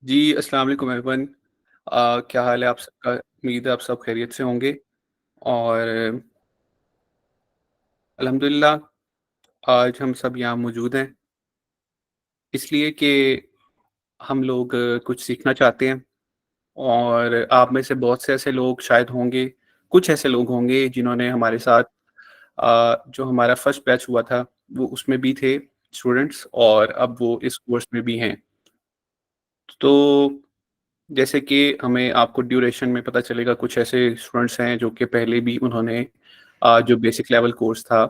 जी, अस्सलाम वालेकुम एवरीवन। क्या हाल है आप सबका? उम्मीद है आप सब खैरियत से होंगे और अल्हम्दुलिल्लाह आज हम सब यहाँ मौजूद हैं, इसलिए कि हम लोग कुछ सीखना चाहते हैं और आप में से बहुत से ऐसे लोग शायद होंगे, कुछ ऐसे लोग होंगे जिन्होंने हमारे साथ जो हमारा फर्स्ट बैच हुआ था, वो उसमें भी थे स्टूडेंट्स और अब वो इस कोर्स में भी हैं। तो जैसे कि हमें आपको ड्यूरेशन में पता चलेगा, कुछ ऐसे स्टूडेंट्स हैं जो कि पहले भी उन्होंने जो बेसिक लेवल कोर्स था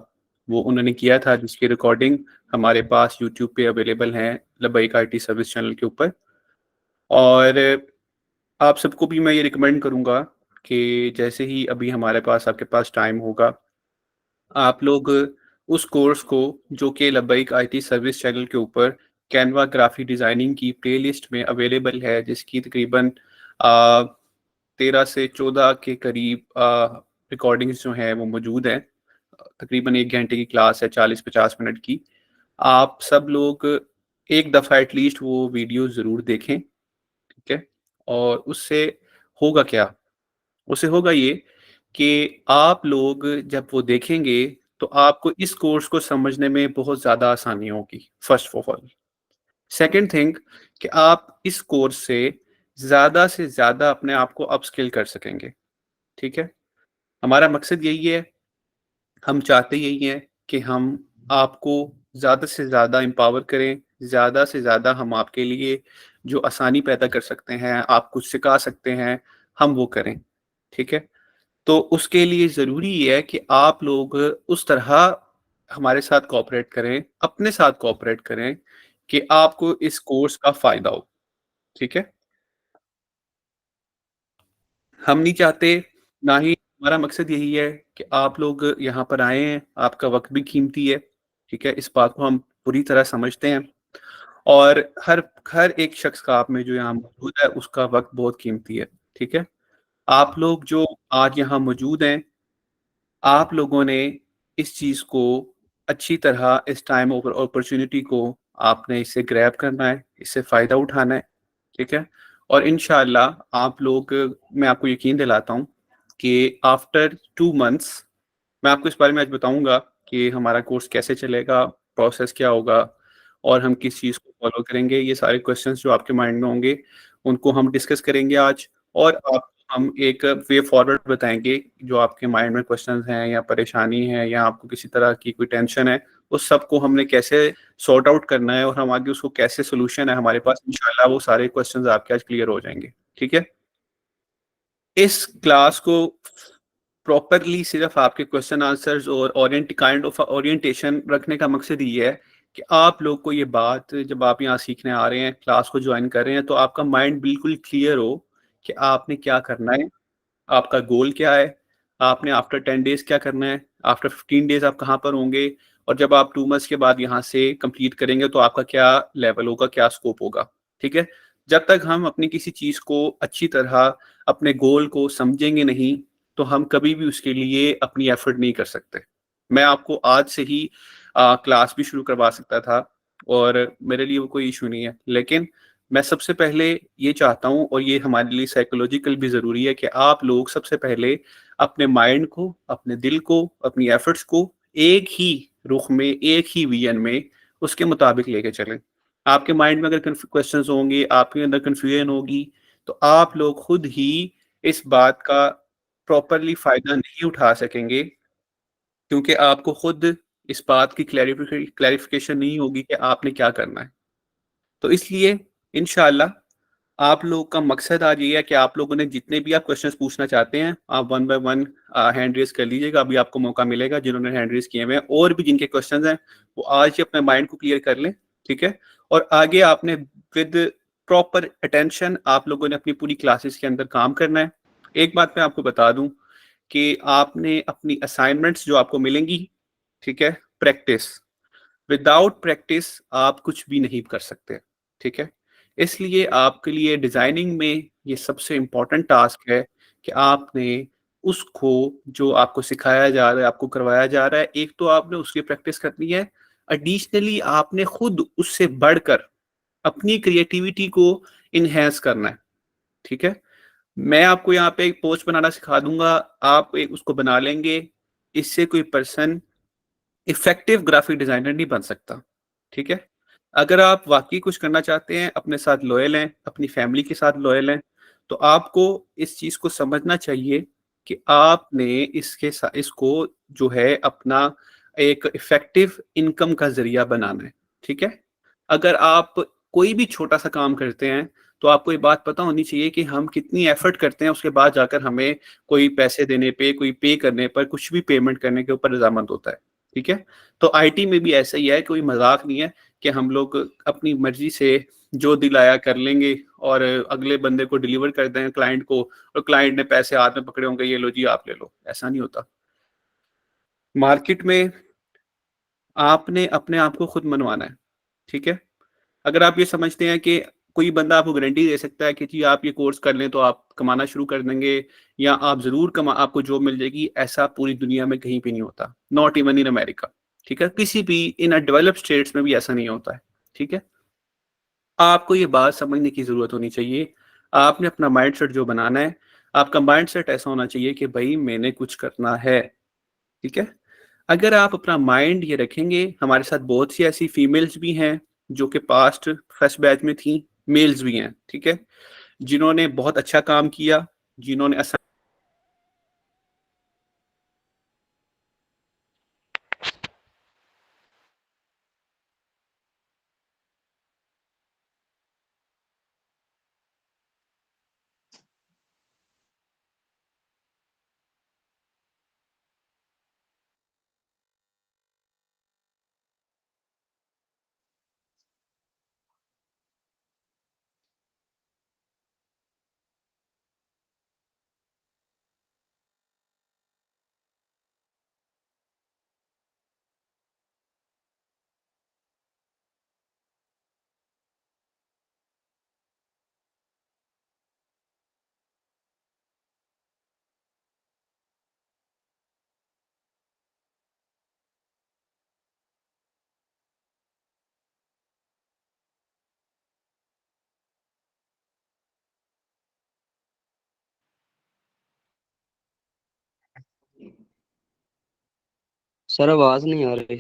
वो उन्होंने किया था, जिसकी रिकॉर्डिंग हमारे पास यूट्यूब पे अवेलेबल है लबैक आईटी सर्विस चैनल के ऊपर। और आप सबको भी मैं ये रिकमेंड करूँगा कि जैसे ही अभी हमारे पास आपके पास टाइम होगा, आप लोग उस कोर्स को जो कि लबैक आईटी सर्विस चैनल के ऊपर कैनवा ग्राफिक डिज़ाइनिंग की प्लेलिस्ट में अवेलेबल है, जिसकी तकरीबन 13 से 14 के करीब रिकॉर्डिंग्स जो हैं वो मौजूद हैं। तकरीबन 1 घंटे की क्लास है, 40-50 मिनट की। आप सब लोग एक दफ़ा एटलीस्ट वो वीडियो ज़रूर देखें, ठीक है? और उससे होगा क्या? उससे होगा ये कि आप लोग जब वो देखेंगे, तो आपको इस कोर्स को समझने में बहुत ज़्यादा आसानी होगी, first of all. Second thing कि आप इस कोर्स से ज़्यादा अपने आप को अपस्किल कर सकेंगे, ठीक है? हमारा मकसद यही है, हम चाहते यही हैं कि हम आपको ज़्यादा से ज़्यादा एम्पावर करें, ज़्यादा से ज़्यादा हम आपके लिए जो आसानी पैदा कर सकते हैं, आप कुछ सिखा सकते हैं, हम वो करें, ठीक है? तो उसके लिए ज़रूरी ये है कि आप लोग उस तरह हमारे साथ कोऑपरेट करें, अपने साथ कोऑपरेट करें कि आपको इस कोर्स का फ़ायदा हो, ठीक है? हम नहीं चाहते, ना ही हमारा मकसद यही है कि आप लोग यहाँ पर आए हैं, आपका वक़्त भी कीमती है, ठीक है? इस बात को हम पूरी तरह समझते हैं और हर हर एक शख्स का आप में जो यहाँ मौजूद है, उसका वक़्त बहुत कीमती है, ठीक है? आप लोग जो आज यहाँ मौजूद हैं, आप लोगों ने इस चीज़ को अच्छी तरह इस टाइम और अपॉर्च्युनिटी को आपने इसे ग्रैब करना है, इससे फ़ायदा उठाना है, ठीक है? और इंशाअल्लाह आप लोग, मैं आपको यकीन दिलाता हूँ कि आफ्टर 2 मंथ्स मैं आपको इस बारे में आज बताऊँगा कि हमारा कोर्स कैसे चलेगा, प्रोसेस क्या होगा और हम किस चीज़ को फ़ॉलो करेंगे। ये सारे क्वेश्चंस जो आपके माइंड में होंगे, उनको हम डिस्कस करेंगे आज और आप हम एक वे फॉरवर्ड बताएँगे, जो आपके माइंड में क्वेश्चंस हैं या परेशानी है या आपको किसी तरह की कोई टेंशन है, उस सब को हमने कैसे सॉर्ट आउट करना है और हम आगे उसको कैसे सॉल्यूशन है हमारे पास, इंशाअल्लाह वो सारे क्वेश्चंस आपके आज क्लियर हो जाएँगे। ठीक है? इस क्लास को प्रॉपरली सिर्फ आपके क्वेश्चन आंसर्स और ओरिएंटेशन रखने का मकसद ये है कि आप लोग को ये बात, जब आप यहाँ सीखने आ रहे हैं, क्लास को ज्वाइन कर रहे हैं, तो आपका माइंड बिल्कुल क्लियर हो कि आपने क्या करना है, आपका गोल क्या है, आपने आफ्टर 10 डेज़ क्या करना है, आफ्टर 15 डेज़ आप कहाँ पर होंगे और जब आप 2 मंथ्स के बाद यहाँ से कंप्लीट करेंगे तो आपका क्या लेवल होगा, क्या स्कोप होगा, ठीक है? जब तक हम अपनी किसी चीज़ को अच्छी तरह, अपने गोल को समझेंगे नहीं, तो हम कभी भी उसके लिए अपनी एफर्ट नहीं कर सकते। मैं आपको आज से ही क्लास भी शुरू करवा सकता था और मेरे लिए वो कोई इश्यू नहीं है। लेकिन मैं सबसे पहले ये चाहता हूँ और ये हमारे लिए साइकोलॉजिकल भी ज़रूरी है कि आप लोग सबसे पहले अपने माइंड को, अपने दिल को, अपनी एफर्ट्स को एक ही रुख में, एक ही विज़न में, उसके मुताबिक लेके चलें। आपके माइंड में अगर क्वेश्चंस होंगे, आपके अंदर कन्फ्यूजन होगी, तो आप लोग खुद ही इस बात का प्रॉपरली फ़ायदा नहीं उठा सकेंगे, क्योंकि आपको खुद इस बात की क्लैरिफ़िकेशन नहीं होगी कि आपने क्या करना है। तो इसलिए इंशाअल्लाह आप लोगों का मकसद आज ये है कि आप लोगों ने जितने भी आप क्वेश्चंस पूछना चाहते हैं, आप one by one hand raise कर लीजिएगा। अभी आपको मौका मिलेगा, जिन्होंने हैंड रेज़ किए हुए हैं और भी जिनके क्वेश्चंस हैं, वो आज ही अपने माइंड को क्लियर कर लें, ठीक है? और आगे आपने विद प्रॉपर अटेंशन आप लोगों ने अपनी पूरी क्लासेस के अंदर काम करना है। एक बात मैं आपको बता दूँ कि आपने अपनी असाइनमेंट्स जो आपको मिलेंगी, ठीक है? प्रैक्टिस, विदाउट प्रैक्टिस आप कुछ भी नहीं कर सकते, ठीक है? इसलिए आपके लिए डिज़ाइनिंग में ये सबसे इम्पोर्टेंट टास्क है कि आपने उसको, जो आपको सिखाया जा रहा है, आपको करवाया जा रहा है, एक तो आपने उसकी प्रैक्टिस करनी है, एडिशनली आपने खुद उससे बढ़कर अपनी क्रिएटिविटी को एनहांस करना है, ठीक है? मैं आपको यहाँ पे एक पोस्ट बनाना सिखा दूँगा, आप एक उसको बना लेंगे, इससे कोई पर्सन इफ़ेक्टिव ग्राफ़िक डिज़ाइनर नहीं बन सकता, ठीक है? अगर आप वाक़ई कुछ करना चाहते हैं, अपने साथ लॉयल हैं, अपनी फ़ैमिली के साथ लॉयल हैं, तो आपको इस चीज़ को समझना चाहिए कि आपने इसको जो है अपना एक इफ़ेक्टिव इनकम का ज़रिया बनाना है, ठीक है? अगर आप कोई भी छोटा-सा काम करते हैं, तो आपको ये बात पता होनी चाहिए कि हम कितनी एफ़र्ट करते हैं, उसके बाद जाकर हमें कोई पैसे देने पे, कोई पे करने पर, कुछ भी पेमेंट करने के ऊपर रज़ामंद होता है, ठीक है? तो आईटी में भी ऐसा ही है, कोई मज़ाक नहीं है कि हम लोग अपनी मर्ज़ी से जो दिल आया कर लेंगे और अगले बंदे को डिलीवर कर दें क्लाइंट को और क्लाइंट ने पैसे हाथ में पकड़े होंगे, "ये लो जी, आप ले लो।" ऐसा नहीं होता। मार्केट में आपने अपने आप को खुद मनवाना है, ठीक है? अगर आप ये समझते हैं कि कोई बंदा आपको गारंटी दे सकता है कि जी आप ये कोर्स कर लें तो आप कमाना शुरू कर देंगे या आप ज़रूर कमा आपको जॉब मिल जाएगी, ऐसा पूरी दुनिया में कहीं पे नहीं होता। नॉट इवन इन अमेरिका, ठीक है? किसी भी इन डेवलप्ड स्टेट्स में भी ऐसा नहीं होता है, ठीक है? आपको ये बात समझने की ज़रूरत होनी चाहिए। आपने अपना माइंडसेट जो बनाना है, आपका माइंडसेट ऐसा होना चाहिए कि भई मैंने कुछ करना है, ठीक है? अगर आप अपना माइंड ये रखेंगे, हमारे साथ बहुत सी ऐसी फीमेल्स भी हैं, जो कि पास्ट फर्स्ट बैच में थीं, मेल्स भी हैं, ठीक है? जिन्होंने बहुत अच्छा काम किया, जिन्होंने सर आवाज नहीं आ रही।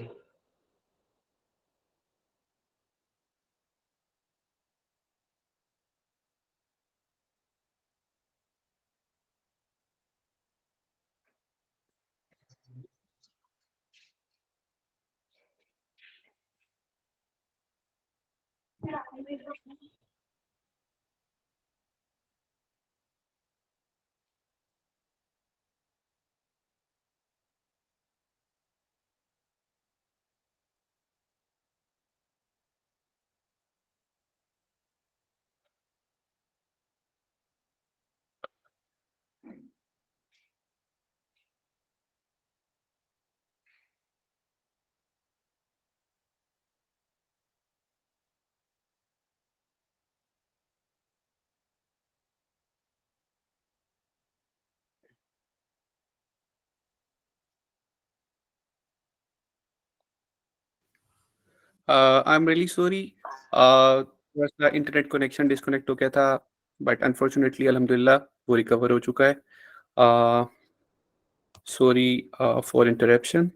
आई एम रियली सॉरी थोड़ा-सा इंटरनेट कनेक्शन डिस्कनेक्ट हो गया था, बट अनफॉर्चुनेटली अल्हम्दुलिल्लाह वो रिकवर हो चुका है। Sorry for interruption.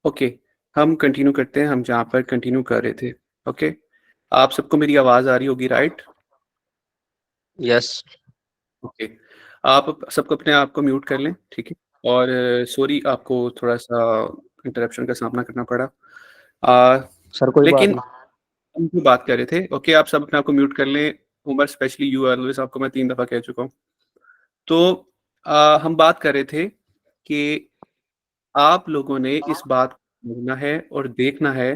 ओके, हम कंटिन्यू करते हैं, हम जहाँ पर कंटिन्यू कर रहे थे, ओके? आप सबको मेरी आवाज़ आ रही होगी, राइट? यस। ओके। आप सबको अपने आप को म्यूट कर लें, ठीक है? और सॉरी आपको थोड़ा-सा इंटरप्शन का सामना करना पड़ा। सर कोई बात लेकिन नहीं। हम जो बात कर रहे थे, ओके, आप सब अपने आप को म्यूट कर लें। उमर स्पेशली यू ऑलवेज़ आपको मैं 3 दफ़ा कह चुका हूँ। तो हम बात कर रहे थे कि आप लोगों ने इस बात को समझना है और देखना है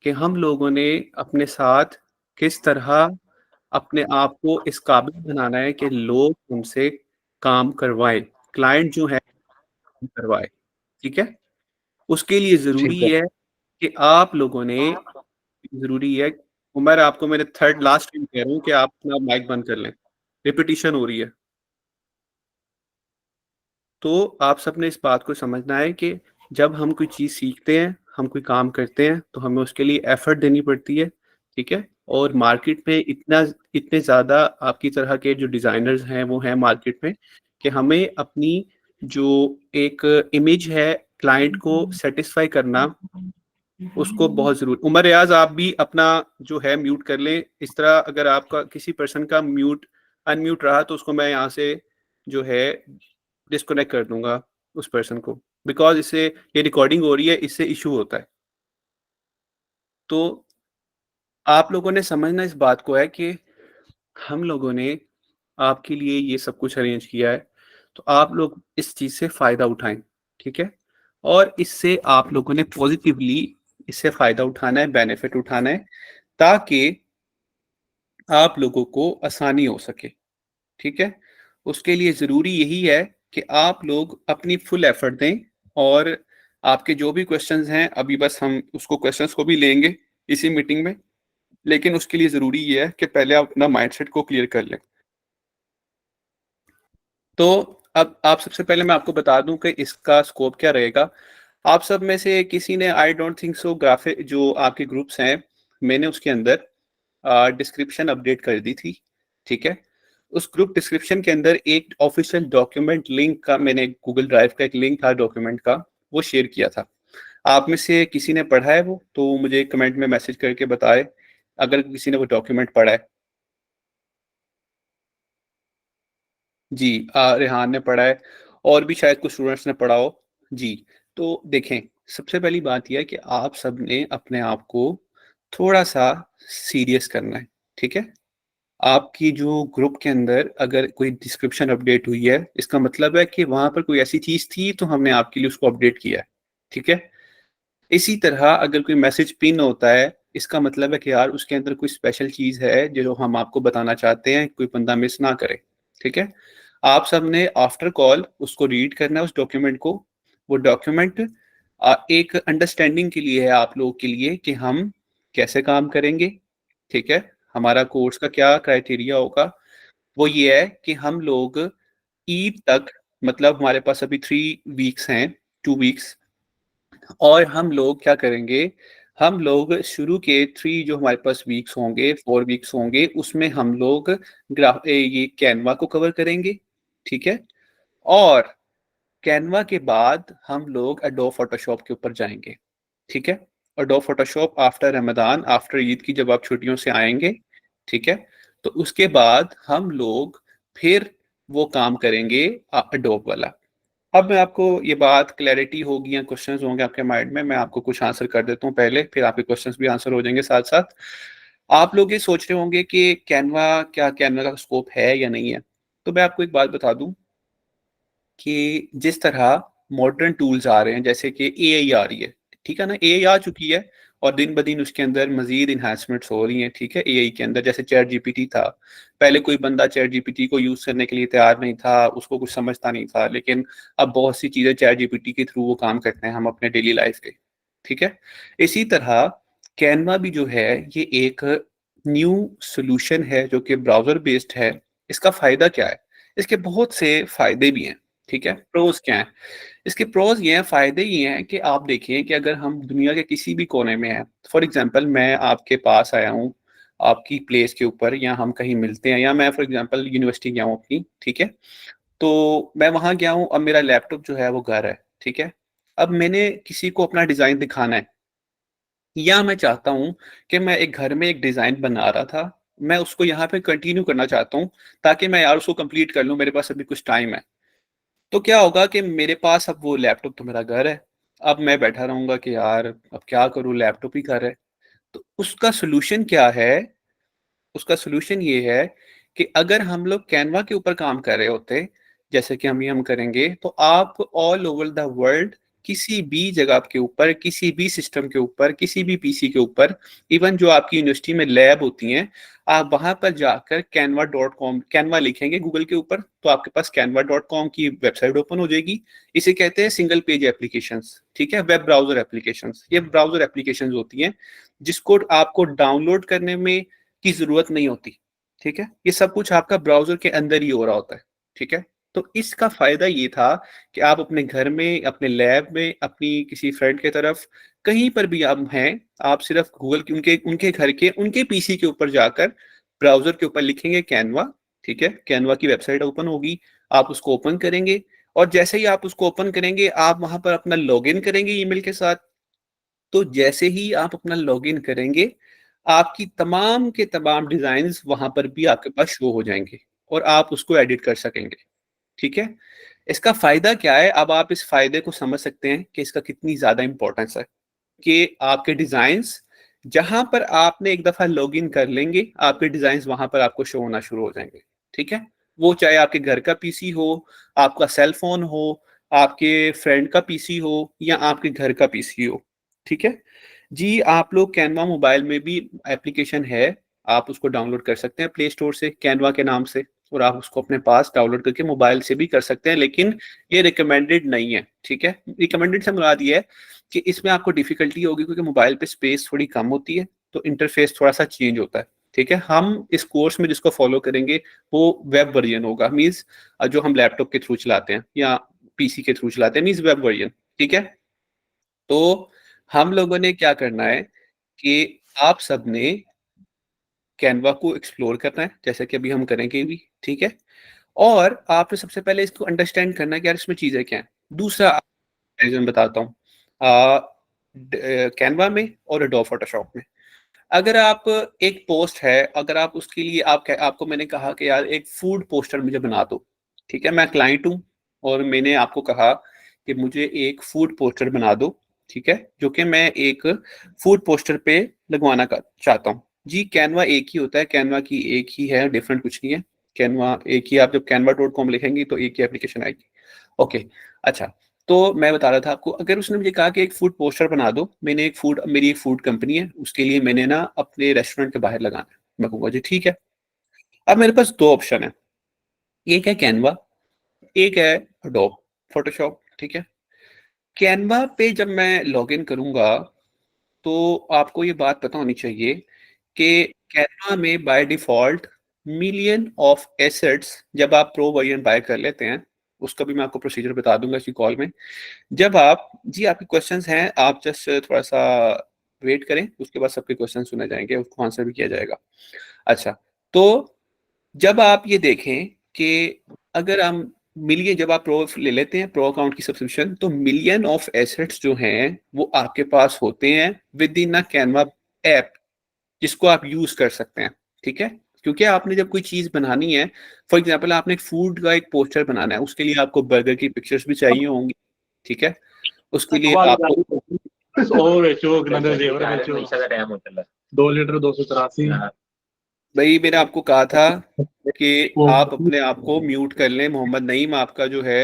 कि हम लोगों ने अपने साथ किस तरह अपने आप को इस काबिल बनाना है कि लोग हमसे काम करवाएँ, क्लाइंट जो है काम करवाए, ठीक है? उसके लिए ठीक ज़रूरी है। है कि आप लोगों ने ज़रूरी है उमर आपको मैंने थर्ड लास्ट टाइम कह रहा हूँ कि आप अपना माइक बंद कर लें, रिपिटिशन हो रही है। तो आप सबने इस बात को समझना है कि जब हम कोई चीज़ सीखते हैं, हम कोई काम करते हैं, तो हमें उसके लिए एफ़र्ट देनी पड़ती है, ठीक है? और मार्केट में इतने ज़्यादा आपकी तरह के जो डिज़ाइनर्स हैं वो हैं मार्केट में कि हमें अपनी जो एक इमेज है क्लाइंट को सैटिस्फाई करना उसको बहुत ज़रूर उमर रियाज़ आप भी अपना जो है म्यूट कर लें। इस तरह अगर आपका किसी पर्सन का अनम्यूट रहा तो उसको मैं यहाँ से जो है डिस्कनेक्ट कर दूँगा उस पर्सन को। बिकॉज़ इससे ये रिकॉर्डिंग हो रही है, इससे इश्यू होता है। तो आप लोगों ने समझना इस बात को है कि हम लोगों ने आपके लिए ये सब कुछ अरेंज किया है, तो आप लोग इस चीज़ से फ़ायदा उठाएँ, ठीक है? और इससे आप लोगों ने पॉज़िटिवली इससे फ़ायदा उठाना है, बेनिफिट उठाना है, ताकि आप लोगों को आसानी हो सके, ठीक है? उसके लिए ज़रूरी यही है कि आप लोग अपनी फुल एफ़र्ट दें और आपके जो भी क्वेश्चन्स हैं, अभी बस हम उसको क्वेश्चन्स को भी लेंगे इसी मीटिंग में, लेकिन उसके लिए ज़रूरी ये है कि पहले आप अपना माइंडसेट को क्लियर कर लें। तो अब आप सबसे पहले मैं आपको बता दूं कि इसका स्कोप क्या रहेगा। आप सब में से किसी ने I don't think so graphic जो आपके ग्रुप्स हैं मैंने उसके अंदर डिस्क्रिप्शन अपडेट कर दी थी, ठीक है? उस ग्रुप डिस्क्रिप्शन के अंदर एक ऑफिशियल डॉक्यूमेंट लिंक का मैंने गूगल ड्राइव का एक लिंक था डॉक्यूमेंट का, वो शेयर किया था। आप में से किसी ने पढ़ा है वो? तो मुझे कमेंट में मैसेज करके बताए अगर किसी ने वो डॉक्यूमेंट पढ़ा है। जी, रेहान ने पढ़ा है और भी शायद कुछ स्टूडेंट्स ने पढ़ा हो। जी, तो देखें, सबसे पहली बात ये है कि आप सबने अपने आप को थोड़ा-सा सीरियस करना है, ठीक है? आपकी जो ग्रुप के अंदर अगर कोई डिस्क्रिप्शन अपडेट हुई है, इसका मतलब है कि वहाँ पर कोई ऐसी चीज़ थी, तो हमने आपके लिए उसको अपडेट किया है, ठीक है? इसी तरह अगर कोई मैसेज पिन होता है, इसका मतलब है कि यार उसके अंदर कोई स्पेशल चीज़ है जो हम आपको बताना चाहते हैं, कोई बंदा मिस ना करे, ठीक है? आप सबने आफ्टर कॉल उसको रीड करना है उस डॉक्यूमेंट को। वो डॉक्यूमेंट एक अंडरस्टैंडिंग के लिए है आप लोगों के लिए कि हम कैसे काम करेंगे, ठीक है? हमारा कोर्स का क्या क्राइटेरिया होगा, वो ये है कि हम लोग ईद तक मतलब हमारे पास अभी 3 वीक्स हैं, 2 वीक्स और हम लोग क्या करेंगे, हम लोग शुरू के 3 जो हमारे पास वीक्स होंगे, 4 वीक्स होंगे, उसमें हम लोग ये कैनवा को कवर करेंगे, ठीक है? और कैनवा के बाद हम लोग एडोब फ़ोटोशॉप के ऊपर जाएँगे, ठीक है? Adobe Photoshop after Ramzan, after Eid की जब आप छुट्टियों से आएँगे, ठीक है? तो उसके बाद हम लोग फिर वो काम करेंगे एडोब वाला। अब मैं आपको ये बात क्लैरिटी होगी या क्वेश्चंस होंगे आपके माइंड में, मैं आपको कुछ आंसर कर देता हूँ पहले, फिर आपके क्वेश्चंस भी आंसर हो जाएँगे साथ-साथ। आप लोग ये सोच रहे होंगे कि कैनवा का स्कोप है या नहीं है? तो मैं आपको एक बात बता दूँ कि जिस तरह मॉडर्न टूल्स आ रहे हैं, जैसे कि एआई आ रही है, ठीक है ना? एआई आ चुकी है और दिन-ब-दिन उसके अंदर मज़ीद एनहांसमेंट्स हो रही हैं, ठीक है? एआई के अंदर जैसे चैट जीपीटी था, पहले कोई बंदा चैट जीपीटी को यूज़ करने के लिए तैयार नहीं था, उसको कुछ समझता नहीं था, लेकिन अब बहुत सी चीज़ें चैट जीपीटी के थ्रू वो काम करते हैं हम अपने डेली लाइफ़ के, ठीक है? इसी तरह कैनवा भी जो है, ये एक न्यू सॉल्यूशन है जो कि ब्राउज़र बेस्ड है। इसका फ़ायदा क्या है? इसके बहुत से फ़ायदे भी हैं, ठीक है? प्रोज़ क्या हैं? इसके प्रोज़ ये हैं, फ़ायदे ये हैं कि आप देखिए कि अगर हम दुनिया के किसी भी कोने में हैं, फॉर एग्ज़ाम्पल मैं आपके पास आया हूँ, आपकी प्लेस के ऊपर या हम कहीं मिलते हैं या मैं फॉर एग्ज़ाम्पल यूनिवर्सिटी गया हूँ अपनी, ठीक है? तो मैं वहाँ गया हूँ, अब मेरा लैपटॉप जो है वो घर है, ठीक है? अब मैंने किसी को अपना डिज़ाइन दिखाना है या मैं चाहता हूँ कि मैं एक घर में एक डिज़ाइन बना रहा था, मैं उसको यहाँ पे कंटिन्यू करना चाहता हूँ, ताकि मैं यार उसको कंप्लीट कर लूँ, मेरे पास अभी कुछ टाइम है। तो क्या होगा कि मेरे पास अब वो लैपटॉप तो मेरा घर है। अब मैं बैठा रहूँगा कि यार अब क्या करूँ लैपटॉप ही घर है। तो उसका सॉल्यूशन क्या है? उसका सॉल्यूशन ये है कि अगर हम लोग कैनवा के ऊपर काम कर रहे होते, जैसे कि हम करेंगे, तो आप ऑल ओवर द वर्ल्ड किसी भी जगह के ऊपर, किसी भी सिस्टम के ऊपर, किसी भी पीसी के ऊपर, इवन जो आपकी यूनिवर्सिटी में लैब होती हैं, आप वहाँ पर जाकर कैनवा लिखेंगे गूगल के ऊपर, तो आपके पास canva.com की वेबसाइट ओपन हो जाएगी। इसे कहते हैं सिंगल पेज एप्लीकेशंस, ठीक है? Web browser applications. ये ब्राउज़र एप्लीकेशंस होती हैं, जिसको आपको डाउनलोड करने में की ज़रूरत नहीं होती, ठीक है? ये सब कुछ आपका ब्राउज़र के अंदर ही हो रहा होता है, ठीक है? तो इसका फ़ायदा ये था कि आप अपने घर में, अपने लैब में, अपनी किसी फ्रेंड की तरफ, कहीं पर भी आप हैं, आप सिर्फ़ गूगल के उनके उनके घर के, उनके पीसी के ऊपर जाकर ब्राउजर के ऊपर लिखेंगे कैनवा, ठीक है, कैनवा की वेबसाइट ओपन होगी, आप उसको ओपन करेंगे और जैसे ही आप उसको ओपन करेंगे आप वहां पर अपना लॉगिन करेंगे ईमेल के साथ। तो जैसे ही आप अपना लॉगिन करेंगे आपकी तमाम के तमाम डिजाइन्स वहां पर भी आपके पास शो हो जाएंगे और आप उसको एडिट कर सकेंगे, ठीक है। इसका फायदा क्या है, अब आप इस फायदे को समझ सकते हैं कि इसका कितनी ज्यादा इंपॉर्टेंस है कि आपके डिजाइन्स जहां पर आपने एक दफा लॉगिन कर लेंगे आपके डिजाइन्स वहां पर आपको शो होना शुरू हो जाएंगे, ठीक है। वो चाहे आपके घर का पीसी हो, आपका सेल फोन हो, आपके फ्रेंड का पीसी हो या आपके घर का पीसी हो, ठीक है जी। आप लोग कैनवा मोबाइल में भी एप्लीकेशन है, आप उसको डाउनलोड कर सकते हैं प्ले स्टोर से कैनवा के नाम से, और आप उसको अपने पास डाउनलोड करके मोबाइल से भी कर सकते हैं, लेकिन ये रिकमेंडेड नहीं है, ठीक है। रिकमेंडेड से मुराद ये है कि इसमें आपको डिफिकल्टी होगी क्योंकि मोबाइल पे स्पेस थोड़ी कम होती है, तो इंटरफेस थोड़ा सा चेंज होता है, ठीक है। हम इस कोर्स में जिसको फॉलो करेंगे वो वेब वर्जन होगा, मीन्स जो हम लैपटॉप के थ्रू चलाते हैं या पीसी के थ्रू चलाते हैं, मीन्स वेब वर्जन, ठीक है। तो हम लोगों ने क्या करना है कि आप सबने कैनवा को एक्सप्लोर करना है जैसे कि अभी हम करेंगे भी, ठीक है। और आपने सबसे पहले इसको अंडरस्टैंड करना है कि यार इसमें चीजें क्या है। दूसरा रीजन बताता हूँ, कैनवा में और एडोब फोटोशॉप में अगर आप एक पोस्ट है, अगर आप उसके लिए आपको मैंने कहा कि यार एक फूड पोस्टर मुझे बना दो, ठीक है, मैं क्लाइंट हूँ और मैंने आपको कहा कि मुझे एक फूड पोस्टर बना दो, ठीक है, जो कि मैं एक फूड पोस्टर पे लगवाना चाहता हूँ जी। कैनवा एक ही होता है, कैनवा की एक ही है, डिफरेंट कुछ नहीं है। कैनवा एक ही, आप जब canva.com लिखेंगे तो एक ही एप्लीकेशन आएगी, ओके। अच्छा, तो मैं बता रहा था आपको, अगर उसने मुझे कहा कि एक फूड पोस्टर बना दो, मेरी एक फूड कंपनी है, उसके लिए मैंने ना अपने रेस्टोरेंट के बाहर लगाना है, मैं कहूँगा जी ठीक है। अब मेरे पास दो ऑप्शन है, एक है कैनवा, एक है अडोब फोटोशॉप, ठीक है। कैनवा पे जब मैं लॉगिन करूंगा तो आपको ये बात पता होनी चाहिए कि कैनवा में by default million of assets, जब आप प्रो वर्जन बाय कर लेते हैं, उसका भी मैं आपको प्रोसीजर बता दूंगा इसी कॉल में। जब आप जी, आपके क्वेश्चंस हैं, आप जस्ट थोड़ा सा वेट करें, उसके बाद सबके क्वेश्चन सुने जाएंगे, उसको आंसर भी किया जाएगा। अच्छा, तो जब आप ये देखें कि अगर हम मिलियन, जब आप प्रो ले लेते हैं प्रो अकाउंट की सब्सक्रिप्शन, तो मिलियन ऑफ एसेट्स जो हैं वो आपके पास होते हैं with in a Canva app, जिसको आप यूज कर सकते हैं, ठीक है। क्योंकि आपने जब कोई चीज बनानी है, फॉर एग्जाम्पल आपने एक फूड का एक पोस्टर बनाना है, उसके लिए आपको बर्गर की पिक्चर्स भी चाहिए होंगी, ठीक है। उसके लिए आपको दो लीटर 283। भाई मैंने आपको कहा था कि आप अपने आप को म्यूट कर लें, मोहम्मद नईम आपका जो है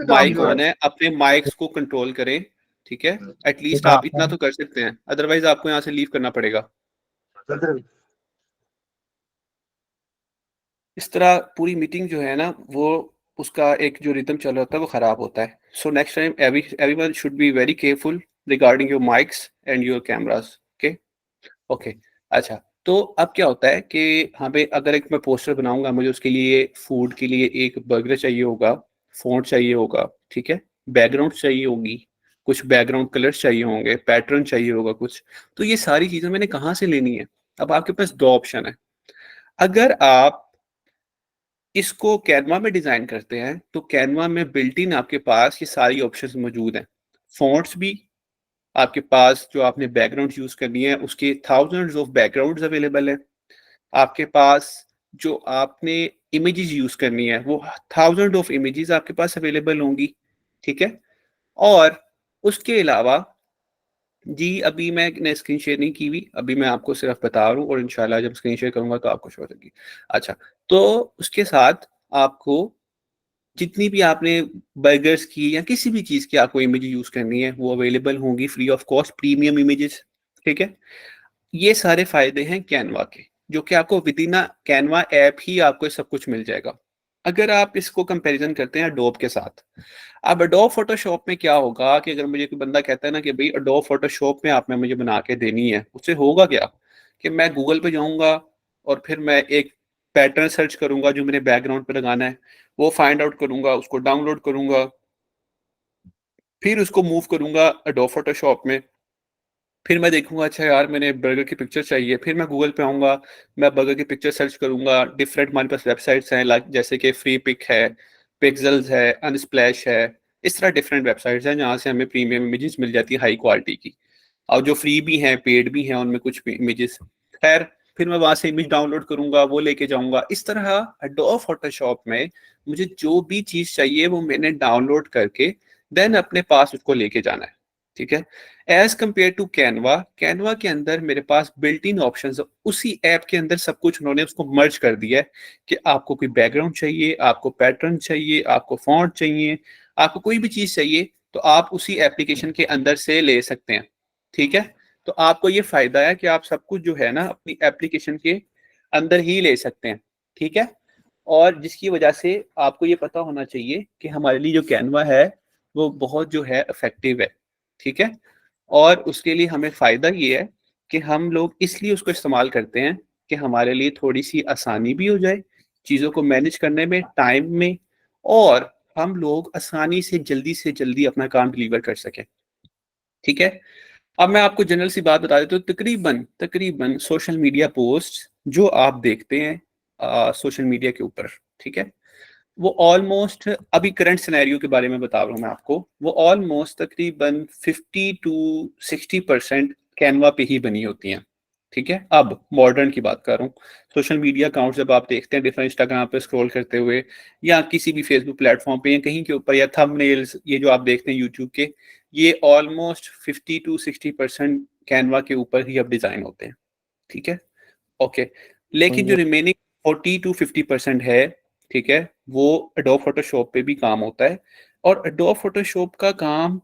माइक ऑन है, अपने माइक्स को कंट्रोल करें, ठीक है। एटलीस्ट आप इतना तो कर सकते हैं, अदरवाइज आपको यहाँ से लीव करना पड़ेगा। इस तरह पूरी मीटिंग जो है ना, वो उसका एक जो रिदम चल रहा था वो खराब होता है। So next time everyone should be very careful regarding your mics and your cameras, okay. Okay, अच्छा, तो अब क्या होता है कि हाँ भाई, अगर एक मैं पोस्टर बनाऊंगा, मुझे उसके लिए फूड के लिए एक बर्गर चाहिए होगा, फॉन्ट चाहिए होगा, ठीक है, बैकग्राउंड चाहिए होगी, कुछ बैकग्राउंड कलर्स चाहिए होंगे, पैटर्न चाहिए होगा कुछ। तो ये सारी चीजें मैंने कहाँ से लेनी है। अब आपके पास दो ऑप्शन है, अगर आप इसको कैनवा में डिजाइन करते हैं तो कैनवा में बिल्ट इन आपके पास ये सारी ऑप्शंस मौजूद हैं। फॉन्ट्स भी आपके पास, जो आपने बैकग्राउंड यूज करनी है उसके थाउजेंड्स ऑफ बैकग्राउंड्स अवेलेबल है आपके पास। जो आपने इमेजेस यूज करनी है वो थाउजेंड ऑफ इमेजेस आपके पास अवेलेबल होंगी, ठीक है। और उसके अलावा जी, अभी मैंने स्क्रीन शेयर नहीं की हुई, अभी मैं आपको सिर्फ बता रहा हूँ और इंशाल्लाह जब स्क्रीन शेयर करूंगा तो आपको शो हो जाएगी। अच्छा, तो उसके साथ आपको जितनी भी आपने बर्गर्स की या किसी भी चीज की आपको इमेज यूज करनी है वो अवेलेबल होंगी free of cost, premium images, ठीक है। ये सारे फायदे हैं कैनवा के, जो कि आपको विद इन कैनवा ऐप ही आपको सब कुछ मिल जाएगा। अगर आप इसको कंपैरिजन करते हैं अडोब के साथ, अब अडोब फोटोशॉप में क्या होगा कि अगर मुझे कोई बंदा कहता है ना कि भाई अडोब फोटोशॉप में आपने मुझे बना के देनी है, उससे होगा क्या कि मैं गूगल पे जाऊंगा और फिर मैं एक पैटर्न सर्च करूंगा जो मेरे बैकग्राउंड पे लगाना है, वो फाइंड आउट करूंगा, उसको डाउनलोड करूंगा, फिर उसको मूव करूंगा अडोब फोटोशॉप में, फिर मैं देखूंगा अच्छा यार मैंने बर्गर की पिक्चर चाहिए, फिर मैं गूगल पे आऊंगा, मैं बर्गर की पिक्चर सर्च करूंगा। डिफरेंट हमारे पास वेबसाइट्स हैं, लाइक जैसे कि फ्री पिक है, पिक्सल्स है, अनस्प्लैश है। इस तरह डिफरेंट वेबसाइट्स हैं जहाँ से हमें प्रीमियम इमेजेस मिल जाती है हाई क्वालिटी की, और जो फ्री भी हैं पेड भी हैं उनमें कुछ इमेजेस। खैर, फिर मैं वहां से इमेज डाउनलोड करूंगा, वो लेके जाऊंगा। इस तरह एडोब फोटोशॉप में मुझे जो भी चीज चाहिए वो मैंने डाउनलोड करके देन अपने पास उसको लेके जाना है, ठीक है। As compare to Canva, Canva के अंदर मेरे पास बिल्ट इन ऑप्शन, उसी ऐप के अंदर सब कुछ उन्होंने उसको मर्ज कर दिया है कि आपको कोई बैकग्राउंड चाहिए, आपको पैटर्न चाहिए, आपको फॉन्ट चाहिए, आपको कोई भी चीज चाहिए तो आप उसी एप्लीकेशन के अंदर से ले सकते हैं, ठीक है। तो आपको ये फायदा है कि आप सब कुछ जो है ना अपनी एप्लीकेशन के अंदर ही ले सकते हैं, ठीक है। और जिसकी वजह से आपको ये पता होना चाहिए कि हमारे लिए जो कैनवा है वो बहुत जो है इफेक्टिव है, ठीक है। और उसके लिए हमें फायदा ये है कि हम लोग इसलिए उसको इस्तेमाल करते हैं कि हमारे लिए थोड़ी सी आसानी भी हो जाए चीज़ों को मैनेज करने में, टाइम में, और हम लोग आसानी से जल्दी अपना काम डिलीवर कर सकें, ठीक है। अब मैं आपको जनरल सी बात बता देता हूँ, तकरीबन तकरीबन सोशल मीडिया पोस्ट जो आप देखते हैं सोशल मीडिया के ऊपर, ठीक है, वो ऑलमोस्ट, अभी करंट सिनेरियो के बारे में बता रहा हूँ मैं आपको, वो ऑलमोस्ट तकरीबन 50 to 60% कैनवा पे ही बनी होती हैं, ठीक है। अब मॉडर्न की बात कर रहा हूँ, सोशल मीडिया अकाउंट जब आप देखते हैं डिफरेंट इंस्टाग्राम पे स्क्रॉल करते हुए, या किसी भी फेसबुक प्लेटफॉर्म पे या कहीं के ऊपर, या थंबनेल्स ये जो आप देखते हैं यूट्यूब के, ये ऑलमोस्ट 50 to 60% कैनवा के ऊपर ही अब डिजाइन होते हैं, ठीक है, ओके। लेकिन जो रिमेनिंग 40 to 50% है, ठीक है, वो एडोब फोटोशॉप पे भी काम होता है। और एडोब फोटोशॉप का काम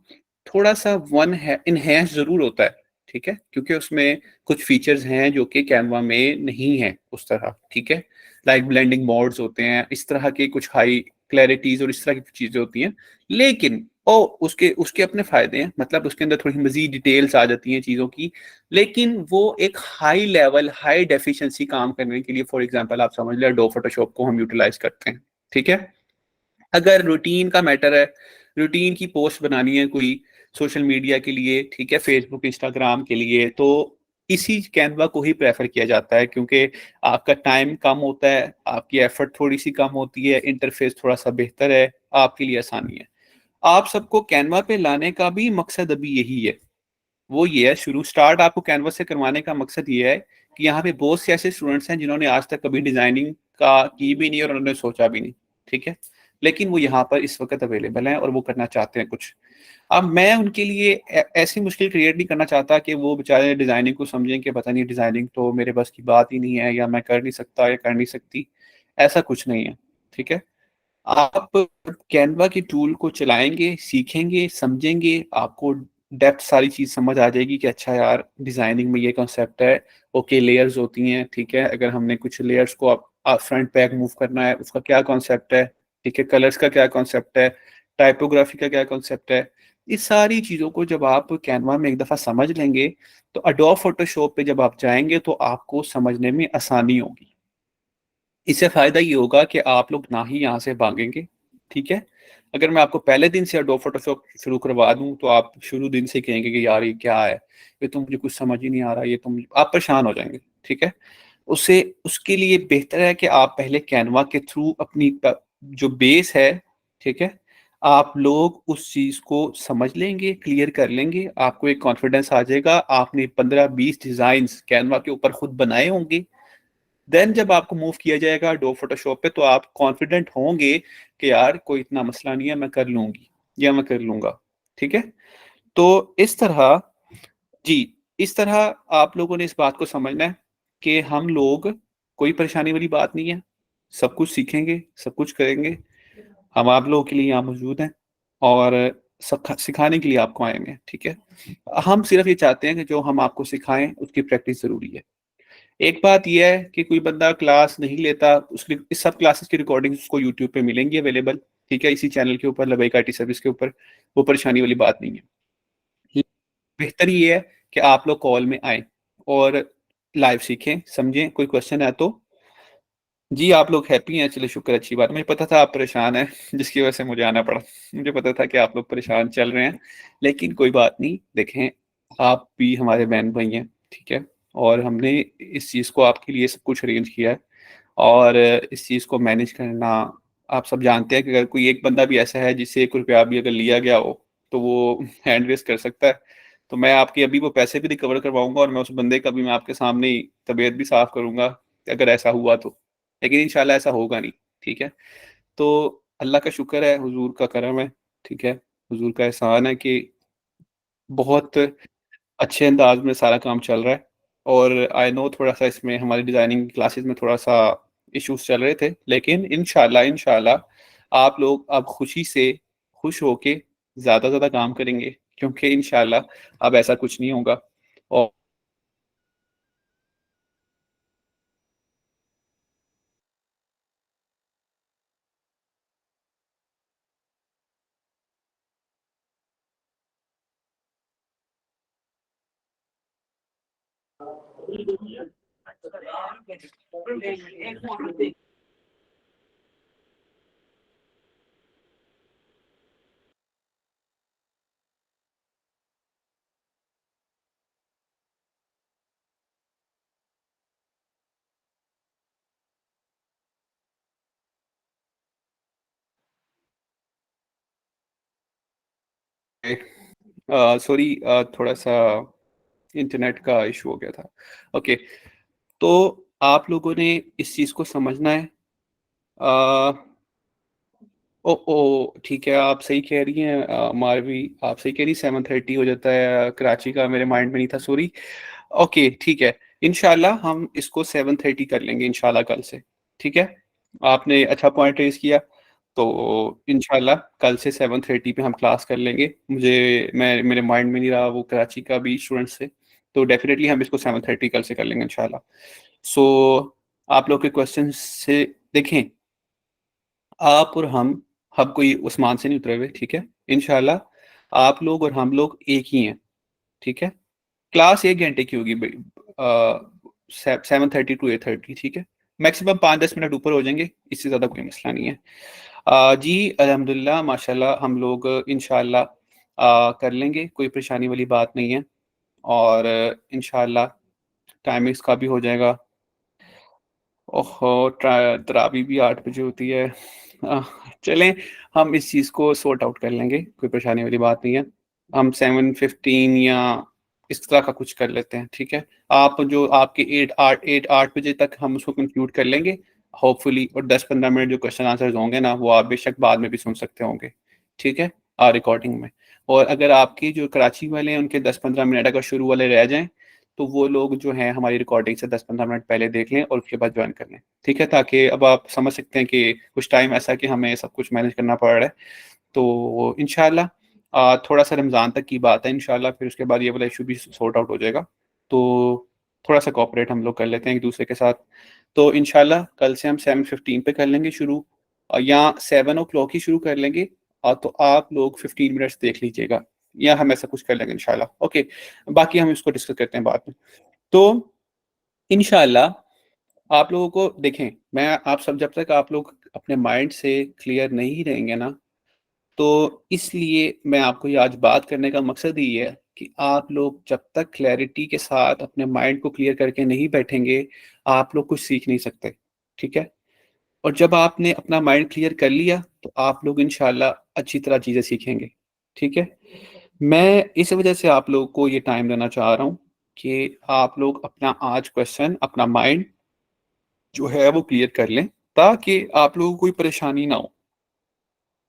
थोड़ा सा वन है इनहेंस जरूर होता है, ठीक है, क्योंकि उसमें कुछ फीचर्स हैं जो कि कैनवा में नहीं है उस तरह, ठीक है। लाइक ब्लेंडिंग मोड्स होते हैं, इस तरह के कुछ हाई क्लैरिटीज और इस तरह की चीजें होती हैं। लेकिन ओ उसके उसके अपने फायदे हैं, मतलब उसके अंदर थोड़ी मजीद डिटेल्स आ जाती हैं चीजों की। लेकिन वो एक हाई लेवल हाई डेफिशिएंसी काम करने के लिए, फॉर एग्जांपल आप समझ लें एडोब फोटोशॉप को हम यूटिलाइज करते हैं, ठीक है। अगर रूटीन का मैटर है, रूटीन की पोस्ट बनानी है कोई सोशल मीडिया के लिए, ठीक है, फेसबुक इंस्टाग्राम के लिए, तो इसी कैनवा को ही प्रेफर किया जाता है, क्योंकि आपका टाइम कम होता है, आपकी एफर्ट थोड़ी सी कम होती है, इंटरफेस थोड़ा सा बेहतर है, आपके लिए आसानी है। आप सबको कैनवा पे लाने का भी मकसद अभी यही है, वो ये है, शुरू स्टार्ट आपको कैनवस से करवाने का मकसद ये है कि यहाँ पे बहुत से ऐसे स्टूडेंट्स हैं जिन्होंने आज तक कभी डिजाइनिंग का की भी नहीं और उन्होंने सोचा भी नहीं, ठीक है, लेकिन वो यहाँ पर इस वक्त अवेलेबल हैं और वो करना चाहते हैं कुछ। अब मैं उनके लिए ऐसी मुश्किल क्रिएट नहीं करना चाहता कि वो बेचारे डिजाइनिंग को समझें कि पता नहीं डिजाइनिंग तो मेरे बस की बात ही नहीं है, या मैं कर नहीं सकता या कर नहीं सकती, ऐसा कुछ नहीं है, ठीक है। आप कैनवा के टूल को चलाएंगे, सीखेंगे, समझेंगे, आपको डेप्थ सारी चीज समझ आ जाएगी कि अच्छा यार डिजाइनिंग में ये कॉन्सेप्ट है, ओके लेयर्स होती हैं, ठीक है, अगर हमने कुछ लेयर्स को आप फ्रंट बैक मूव करना है उसका क्या कॉन्सेप्ट है, ठीक है, कलर्स का क्या कॉन्सेप्ट है, टाइपोग्राफी का क्या कॉन्सेप्ट है। इस सारी चीजों को जब आप कैनवा में एक दफा समझ लेंगे तो अडोब फोटोशॉप पे जब आप जाएंगे तो आपको समझने में आसानी होगी। इससे फायदा ये होगा कि आप लोग ना ही यहाँ से भागेंगे, ठीक है। अगर मैं आपको पहले दिन से एडोब फोटोशॉप शुरू करवा दूं तो आप शुरू दिन से कहेंगे कि यार ये क्या है, ये तो मुझे कुछ समझ ही नहीं आ रहा, ये तो आप परेशान हो जाएंगे, ठीक है। उससे उसके लिए बेहतर है कि आप पहले कैनवा के थ्रू अपनी जो बेस है, ठीक है, आप लोग उस चीज को समझ लेंगे, क्लियर कर लेंगे, आपको एक कॉन्फिडेंस आ जाएगा, आपने 15-20 डिजाइन कैनवा के ऊपर खुद बनाए होंगे। देन जब आपको मूव किया जाएगा डो फोटोशॉप पे तो आप कॉन्फिडेंट होंगे कि यार कोई इतना मसला नहीं है, मैं कर लूंगी या मैं कर लूंगा, ठीक है। तो इस तरह, जी, इस तरह आप लोगों ने इस बात को समझना है कि हम लोग, कोई परेशानी वाली बात नहीं है, सब कुछ सीखेंगे, सब कुछ करेंगे, हम आप लोगों के लिए यहाँ मौजूद हैं और सिखाने के लिए आपको आएंगे, ठीक है। हम सिर्फ ये चाहते हैं कि जो हम आपको सिखाएं उसकी प्रैक्टिस जरूरी है। एक बात यह है कि कोई बंदा क्लास नहीं लेता, उसकी इस सब क्लासेस की रिकॉर्डिंग उसको यूट्यूब पे मिलेंगी अवेलेबल, ठीक है, इसी चैनल के ऊपर लबैक आईटी सर्विस के ऊपर, वो परेशानी वाली बात नहीं है। बेहतर ये है कि आप लोग कॉल में आए और लाइव सीखें, समझें, कोई क्वेश्चन है तो। जी आप लोग हैप्पी हैं, चलिए शुक्र, अच्छी बात। मुझे पता था आप परेशान हैं जिसकी वजह से मुझे आना पड़ा, मुझे पता था कि आप लोग परेशान चल रहे हैं, लेकिन कोई बात नहीं, देखें आप भी हमारे बहन भाई हैं, ठीक है? और हमने इस चीज़ को आपके लिए सब कुछ अरेंज किया है और इस चीज़ को मैनेज करना आप सब जानते हैं कि अगर कोई एक बंदा भी ऐसा है जिससे ₹1 भी अगर लिया गया हो, तो वो हैंड रेज़ कर सकता है। तो मैं आपके अभी वो पैसे भी रिकवर करवाऊँगा और मैं उस बंदे का भी मैं आपके सामने ही तबीयत भी साफ़ करूँगा, अगर ऐसा हुआ तो। लेकिन इंशाल्लाह ऐसा होगा नहीं, ठीक है? तो अल्लाह का शुक्र है, हुज़ूर का करम है, ठीक है? हुज़ूर का एहसान है कि बहुत अच्छे अंदाज़ में सारा काम चल रहा है और आई नो थोड़ा-सा इसमें हमारी डिज़ाइनिंग क्लासेस में थोड़ा-सा इश्यूज़ चल रहे थे, लेकिन इंशाल्लाह आप लोग अब खुशी से खुश होके ज़्यादा से ज़्यादा काम करेंगे क्योंकि इंशाल्लाह अब ऐसा कुछ नहीं होगा और सॉरी थोड़ा-सा इंटरनेट का इश्यू हो गया था। ओके, तो आप लोगों ने इस चीज़ को समझना है अ ओह! ठीक है, आप सही कह रही हैं मारवी, आप सही कह रही हैं 7:30 हो जाता है कराची का, मेरे माइंड में नहीं था, सॉरी। ओके, ठीक है, इंशाल्लाह हम इसको 7:30 कर लेंगे इंशाल्लाह कल से, ठीक है? आपने अच्छा पॉइंट रेज़ किया, तो इंशाल्लाह कल से 7:30 पे हम क्लास कर लेंगे। मैं मेरे माइंड में नहीं रहा वो कराची का भी स्टूडेंट्स थे, तो डेफ़िनिटली हम इसको 7:30 कल से कर लेंगे इंशाल्लाह। सो आप लोग के क्वेश्चन्स से देखें आप और हम कोई आसमान से नहीं उतरे हुए, ठीक है? इंशाल्लाह आप लोग और हम लोग एक ही हैं, ठीक है? क्लास 1 घंटे की होगी भई 7:30 टू 8:30 ठीक है? मैक्सिमम 5-10 मिनट ऊपर हो जाएँगे, इससे ज़्यादा कोई मसला नहीं है। जी अल्हम्दुलिल्लाह माशाल्लाह हम लोग इंशाल्लाह कर लेंगे, कोई परेशानी वाली बात नहीं है और इंशाल्लाह टाइमिंग्स का भी हो जाएगा। ओहो! तरावी भी 8 बजे होती है। अ, चलें हम इस चीज़ को सॉर्ट आउट कर लेंगे, कोई परेशानी वाली बात नहीं है। हम 7:15 या इस तरह का कुछ कर लेते हैं, ठीक है? आप जो आपके 8 बजे तक हम उसको कंक्लूड कर लेंगे, होपफुली और 10-15 मिनट जो क्वेश्चन आंसर्स होंगे ना, वो आप बेशक बाद में भी सुन सकते होंगे, ठीक है? रिकॉर्डिंग में। और अगर आपके जो कराची वाले हैं, उनके 10-15 मिनट अगर शुरू वाले रह जाएँ, तो वो लोग जो हैं हमारी रिकॉर्डिंग से 10-15 मिनट पहले देख लें और उसके बाद जॉइन कर लें, ठीक है? ताकि अब आप समझ सकते हैं कि कुछ टाइम ऐसा है कि हमें सब कुछ मैनेज करना पड़ रहा है। तो इंशाल्लाह थोड़ा-सा रमज़ान तक की बात है इंशाल्लाह फिर उसके बाद ये वाला इश्यू भी सॉर्ट आउट हो जाएगा। तो थोड़ा-सा कोऑपरेट हम लोग कर लेते हैं एक-दूसरे के साथ। तो इंशाल्लाह कल से हम 7:15 पे कर लेंगे शुरू या 7 ओ क्लॉक ही शुरू कर लेंगे तो आप लोग 15 मिनट्स देख लीजिएगा या हम ऐसा कुछ कर लेंगे इंशाल्लाह, ओके। बाकी हम इसको डिस्कस करते हैं बाद में। तो इंशाल्लाह आप लोगों को देखें, मैं आप सब जब तक आप लोग अपने माइंड से क्लियर नहीं रहेंगे ना, तो इसलिए मैं आपको ये आज बात करने का मकसद ही ये है कि आप लोग जब तक क्लैरिटी के साथ अपने माइंड को क्लियर करके नहीं बैठेंगे, आप लोग कुछ सीख नहीं सकते, ठीक है? और जब आपने अपना माइंड क्लियर कर लिया, तो आप लोग इंशाल्लाह अच्छी तरह चीज़ें सीखेंगे, ठीक है? मैं इस वजह से आप लोगों को ये टाइम देना चाह रहा हूँ कि आप लोग अपना आज क्वेश्चन, अपना माइंड जो है वो क्लियर कर लें, ताकि आप लोगों को कोई परेशानी ना हो,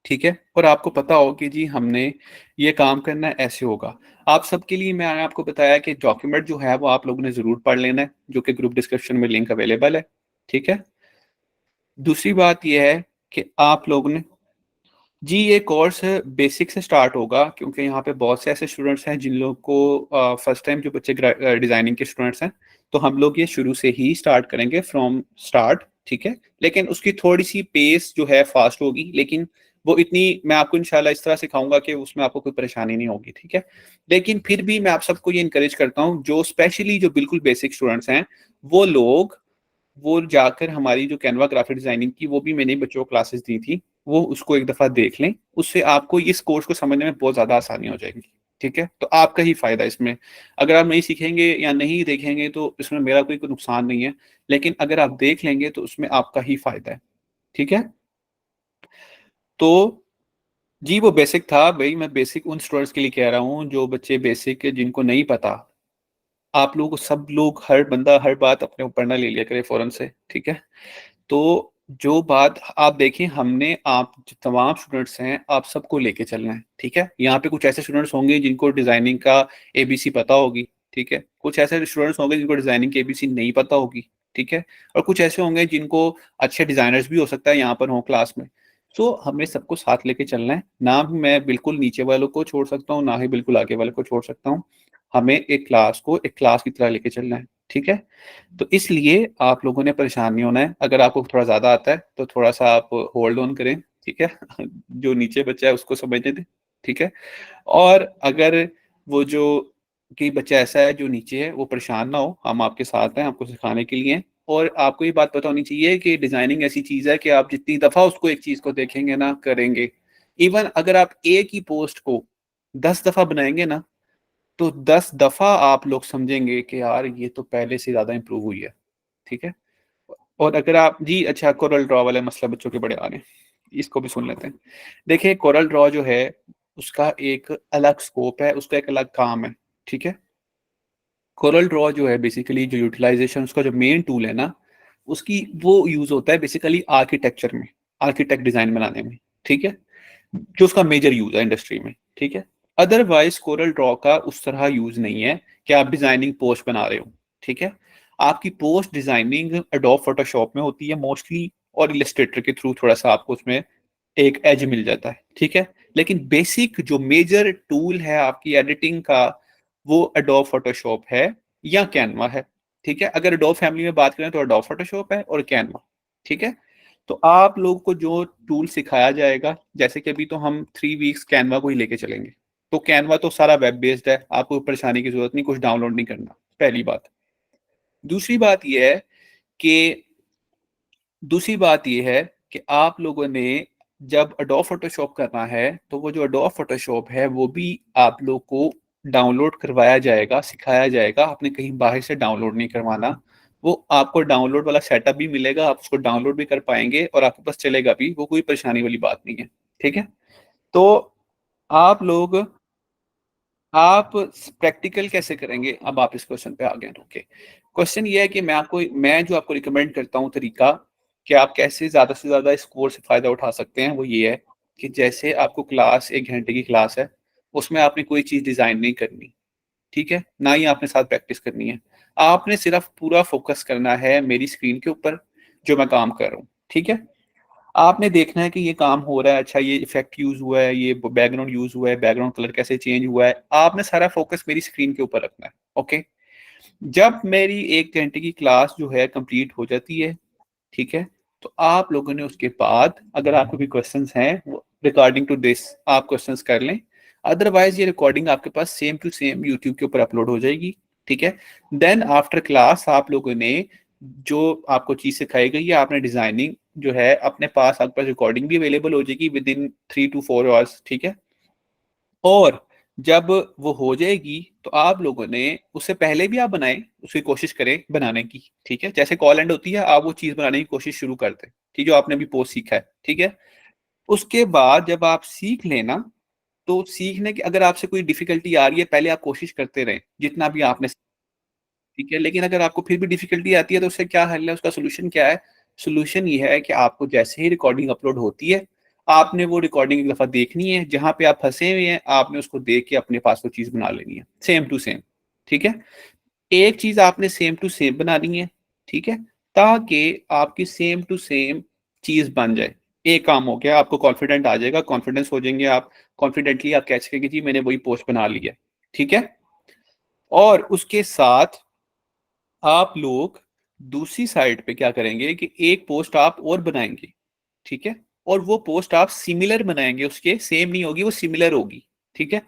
ठीक है? और आपको पता हो कि जी हमने ये काम करना है, ऐसे होगा। आप सबके लिए मैंने आपको बताया कि डॉक्यूमेंट जो है वो आप लोगों ने ज़रूर पढ़ लेना है, जो कि ग्रुप डिस्कशन में लिंक अवेलेबल है, ठीक है? दूसरी बात ये है कि आप लोगों ने जी, ये कोर्स बेसिक से स्टार्ट होगा क्योंकि यहाँ पे बहुत से ऐसे स्टूडेंट्स हैं जिन लोगों को फर्स्ट टाइम जो बच्चे डिज़ाइनिंग के स्टूडेंट्स हैं, तो हम लोग ये शुरू से ही स्टार्ट करेंगे फ्रॉम स्टार्ट, ठीक है? लेकिन उसकी थोड़ी-सी पेस जो है फ़ास्ट होगी, लेकिन वो इतनी मैं आपको इंशाल्लाह इस तरह सिखाऊँगा कि उसमें आपको कोई परेशानी नहीं होगी, ठीक है? लेकिन फिर भी मैं आप सबको ये एनकरेज करता हूँ, जो स्पेशली जो बिल्कुल बेसिक स्टूडेंट्स हैं, वो लोग वो जाकर हमारी जो कैनवा ग्राफिक डिज़ाइनिंग की, वो भी मैंने बच्चों को क्लासेस दी थी, वो उसको एक दफ़ा देख लें, उससे आपको इस कोर्स को समझने में बहुत ज़्यादा आसानी हो जाएगी, ठीक है, तो आपका ही फायदा इसमें। अगर आप नहीं सीखेंगे या नहीं देखेंगे तो इसमें मेरा कोई नुकसान नहीं है, लेकिन अगर आप देख लेंगे तो उसमें आपका ही फायदा है। ठीक है, तो जी वो बेसिक था भाई, मैं बेसिक उन स्टूडेंट्स के लिए कह रहा हूँ जो बच्चे बेसिक जिनको नहीं पता। आप लोग सब लोग, हर बंदा हर बात अपने ऊपर ना ले लिया करे फौरन से, ठीक है। तो जो बात आप देखें, हमने आप जो तमाम स्टूडेंट्स हैं आप सबको लेके चलना है, ठीक है। यहाँ पे कुछ ऐसे स्टूडेंट्स होंगे जिनको डिजाइनिंग का एबीसी पता होगी, ठीक है। कुछ ऐसे स्टूडेंट्स होंगे जिनको डिजाइनिंग की एबीसी नहीं पता होगी, ठीक है। और कुछ ऐसे होंगे जिनको अच्छे डिजाइनर्स भी हो सकता है यहाँ पर हो क्लास में। तो हमें सबको साथ लेके चलना है, ना मैं बिल्कुल नीचे वालों को छोड़ सकता हूँ ना ही बिल्कुल आगे वालों को छोड़ सकता हूँ। हमें एक क्लास को एक क्लास की तरह लेके चलना है, ठीक है। तो इसलिए आप लोगों ने परेशान नहीं होना है। अगर आपको थोड़ा ज्यादा आता है तो थोड़ा सा आप होल्ड ऑन करें, ठीक है। जो नीचे बच्चा है उसको समझने दें, ठीक है। और अगर वो जो कि बच्चा ऐसा है जो नीचे है वो परेशान ना हो, हम आपके साथ हैं, आपको सिखाने के लिए हैं। और आपको ये बात पता होनी चाहिए कि डिजाइनिंग ऐसी चीज है कि आप जितनी दफा उसको एक चीज को देखेंगे ना, करेंगे, इवन अगर आप एक ही पोस्ट को 10 दफा बनाएंगे ना, तो 10 दफा आप लोग समझेंगे कि यार ये तो पहले से ज्यादा इंप्रूव हुई है, ठीक है। और अगर आप जी अच्छा, कोरल ड्रॉ वाला मसला बच्चों के बड़े आ रहे हैं, इसको भी सुन लेते हैं। देखिए कोरल ड्रॉ जो है उसका एक अलग स्कोप है, उसका एक अलग काम है, ठीक है। कोरल ड्रॉ जो है बेसिकली जो यूटिलाइजेशन, उसका जो मेन टूल है ना, उसकी वो यूज होता है बेसिकली आर्किटेक्चर में, आर्किटेक्ट डिजाइन बनाने में, ठीक है। जो उसका मेजर यूज है इंडस्ट्री में, ठीक है। अदरवाइज कोरल ड्रॉ का उस तरह यूज नहीं है कि आप डिजाइनिंग पोस्ट बना रहे हो, ठीक है। आपकी पोस्ट डिजाइनिंग एडोब फोटोशॉप में होती है मोस्टली, और इलस्ट्रेटर के थ्रू थोड़ा सा आपको उसमें एक एज मिल जाता है, ठीक है। लेकिन बेसिक जो मेजर टूल है आपकी एडिटिंग का, वो एडोब फोटोशॉप है या कैनवा है, ठीक है। अगर एडोब फैमिली में बात करें तो एडोब फोटोशॉप है और कैनवा, ठीक है। तो आप लोगों को जो टूल सिखाया जाएगा, जैसे कि अभी तो हम 3 वीक्स कैनवा को ही लेके चलेंगे, तो कैनवा तो सारा वेब बेस्ड है, आपको परेशानी की जरूरत नहीं, कुछ डाउनलोड नहीं करना, पहली बात। दूसरी बात यह है कि दूसरी बात यह है कि आप लोगों ने जब अडोब फोटोशॉप करना है तो वो जो अडोब फोटोशॉप है वो भी आप लोग को डाउनलोड करवाया जाएगा, सिखाया जाएगा। आपने कहीं बाहर से डाउनलोड नहीं करवाना, वो आपको डाउनलोड वाला सेटअप भी मिलेगा, आप उसको डाउनलोड भी कर पाएंगे और आपके पास चलेगा भी, वो कोई परेशानी वाली बात नहीं है, ठीक है। तो आप लोग आप प्रैक्टिकल कैसे करेंगे, अब आप इस क्वेश्चन पे आ गए। ओके, क्वेश्चन ये है कि मैं जो आपको रिकमेंड करता हूँ तरीका कि आप कैसे ज्यादा से ज्यादा इस कोर्स से फायदा उठा सकते हैं, वो ये है कि जैसे आपको क्लास 1 घंटे की क्लास है, उसमें आपने कोई चीज डिजाइन नहीं करनी, ठीक है, ना ही आपने साथ प्रैक्टिस करनी है। आपने सिर्फ पूरा फोकस करना है मेरी स्क्रीन के ऊपर जो मैं काम कर रहा हूँ, ठीक है। आपने देखना है कि ये काम हो रहा है, अच्छा ये इफेक्ट यूज हुआ है, ये बैकग्राउंड यूज हुआ है, बैकग्राउंड कलर कैसे चेंज हुआ है, आपने सारा फोकस मेरी स्क्रीन के ऊपर रखना है। ओके, जब मेरी 1 घंटे की क्लास जो है कंप्लीट हो जाती है, ठीक है, तो आप लोगों ने उसके बाद अगर आपको भी क्वेश्चंस हैं रिगार्डिंग टू दिस, आप क्वेश्चंस कर लें। अदरवाइज ये रिकॉर्डिंग आपके पास सेम टू सेम यूट्यूब के ऊपर अपलोड हो जाएगी, ठीक है। देन आफ्टर क्लास आप लोगों ने जो आपको चीज सिखाई गई है, आपने डिजाइनिंग जो है अपने पास, आपके पास रिकॉर्डिंग भी अवेलेबल हो जाएगी विद इन 3 to 4 आवर्स, ठीक है। और जब वो हो जाएगी तो आप लोगों ने उससे पहले भी आप बनाएं, उसकी कोशिश करें बनाने की, ठीक है। जैसे कॉल एंड होती है, आप वो चीज बनाने की कोशिश शुरू कर दें, ठीक है, जो आपने अभी पोस्ट सीखा है, ठीक है। उसके बाद जब आप सीख लेना, तो सीखने की अगर आपसे कोई डिफिकल्टी आ रही है, पहले आप कोशिश करते रहें जितना भी आपने, ठीक है। लेकिन अगर आपको फिर भी डिफिकल्टी आती है तो उससे क्या हल है, उसका सोल्यूशन क्या है। सोल्यूशन ये है कि आपको जैसे ही रिकॉर्डिंग अपलोड होती है, आपने वो रिकॉर्डिंग एक दफा देखनी है, जहां पे आप फंसे हुए हैं आपने उसको देख के अपने पास वो चीज बना लेनी है सेम टू सेम, ठीक है। एक चीज आपने सेम टू सेम बनानी है, ठीक है, ताकि आपकी सेम टू सेम चीज बन जाए। एक काम हो गया, आपको कॉन्फिडेंट आ जाएगा, कॉन्फिडेंस हो जाएंगे आप, कॉन्फिडेंटली आप कह सकेंगे जी मैंने वही पोस्ट बना लिया, ठीक है। और उसके साथ आप लोग दूसरी साइड पे क्या करेंगे कि एक पोस्ट आप और बनाएंगे, ठीक है। और वो पोस्ट आप सिमिलर बनाएंगे, उसके सेम नहीं होगी, वो सिमिलर होगी, ठीक है।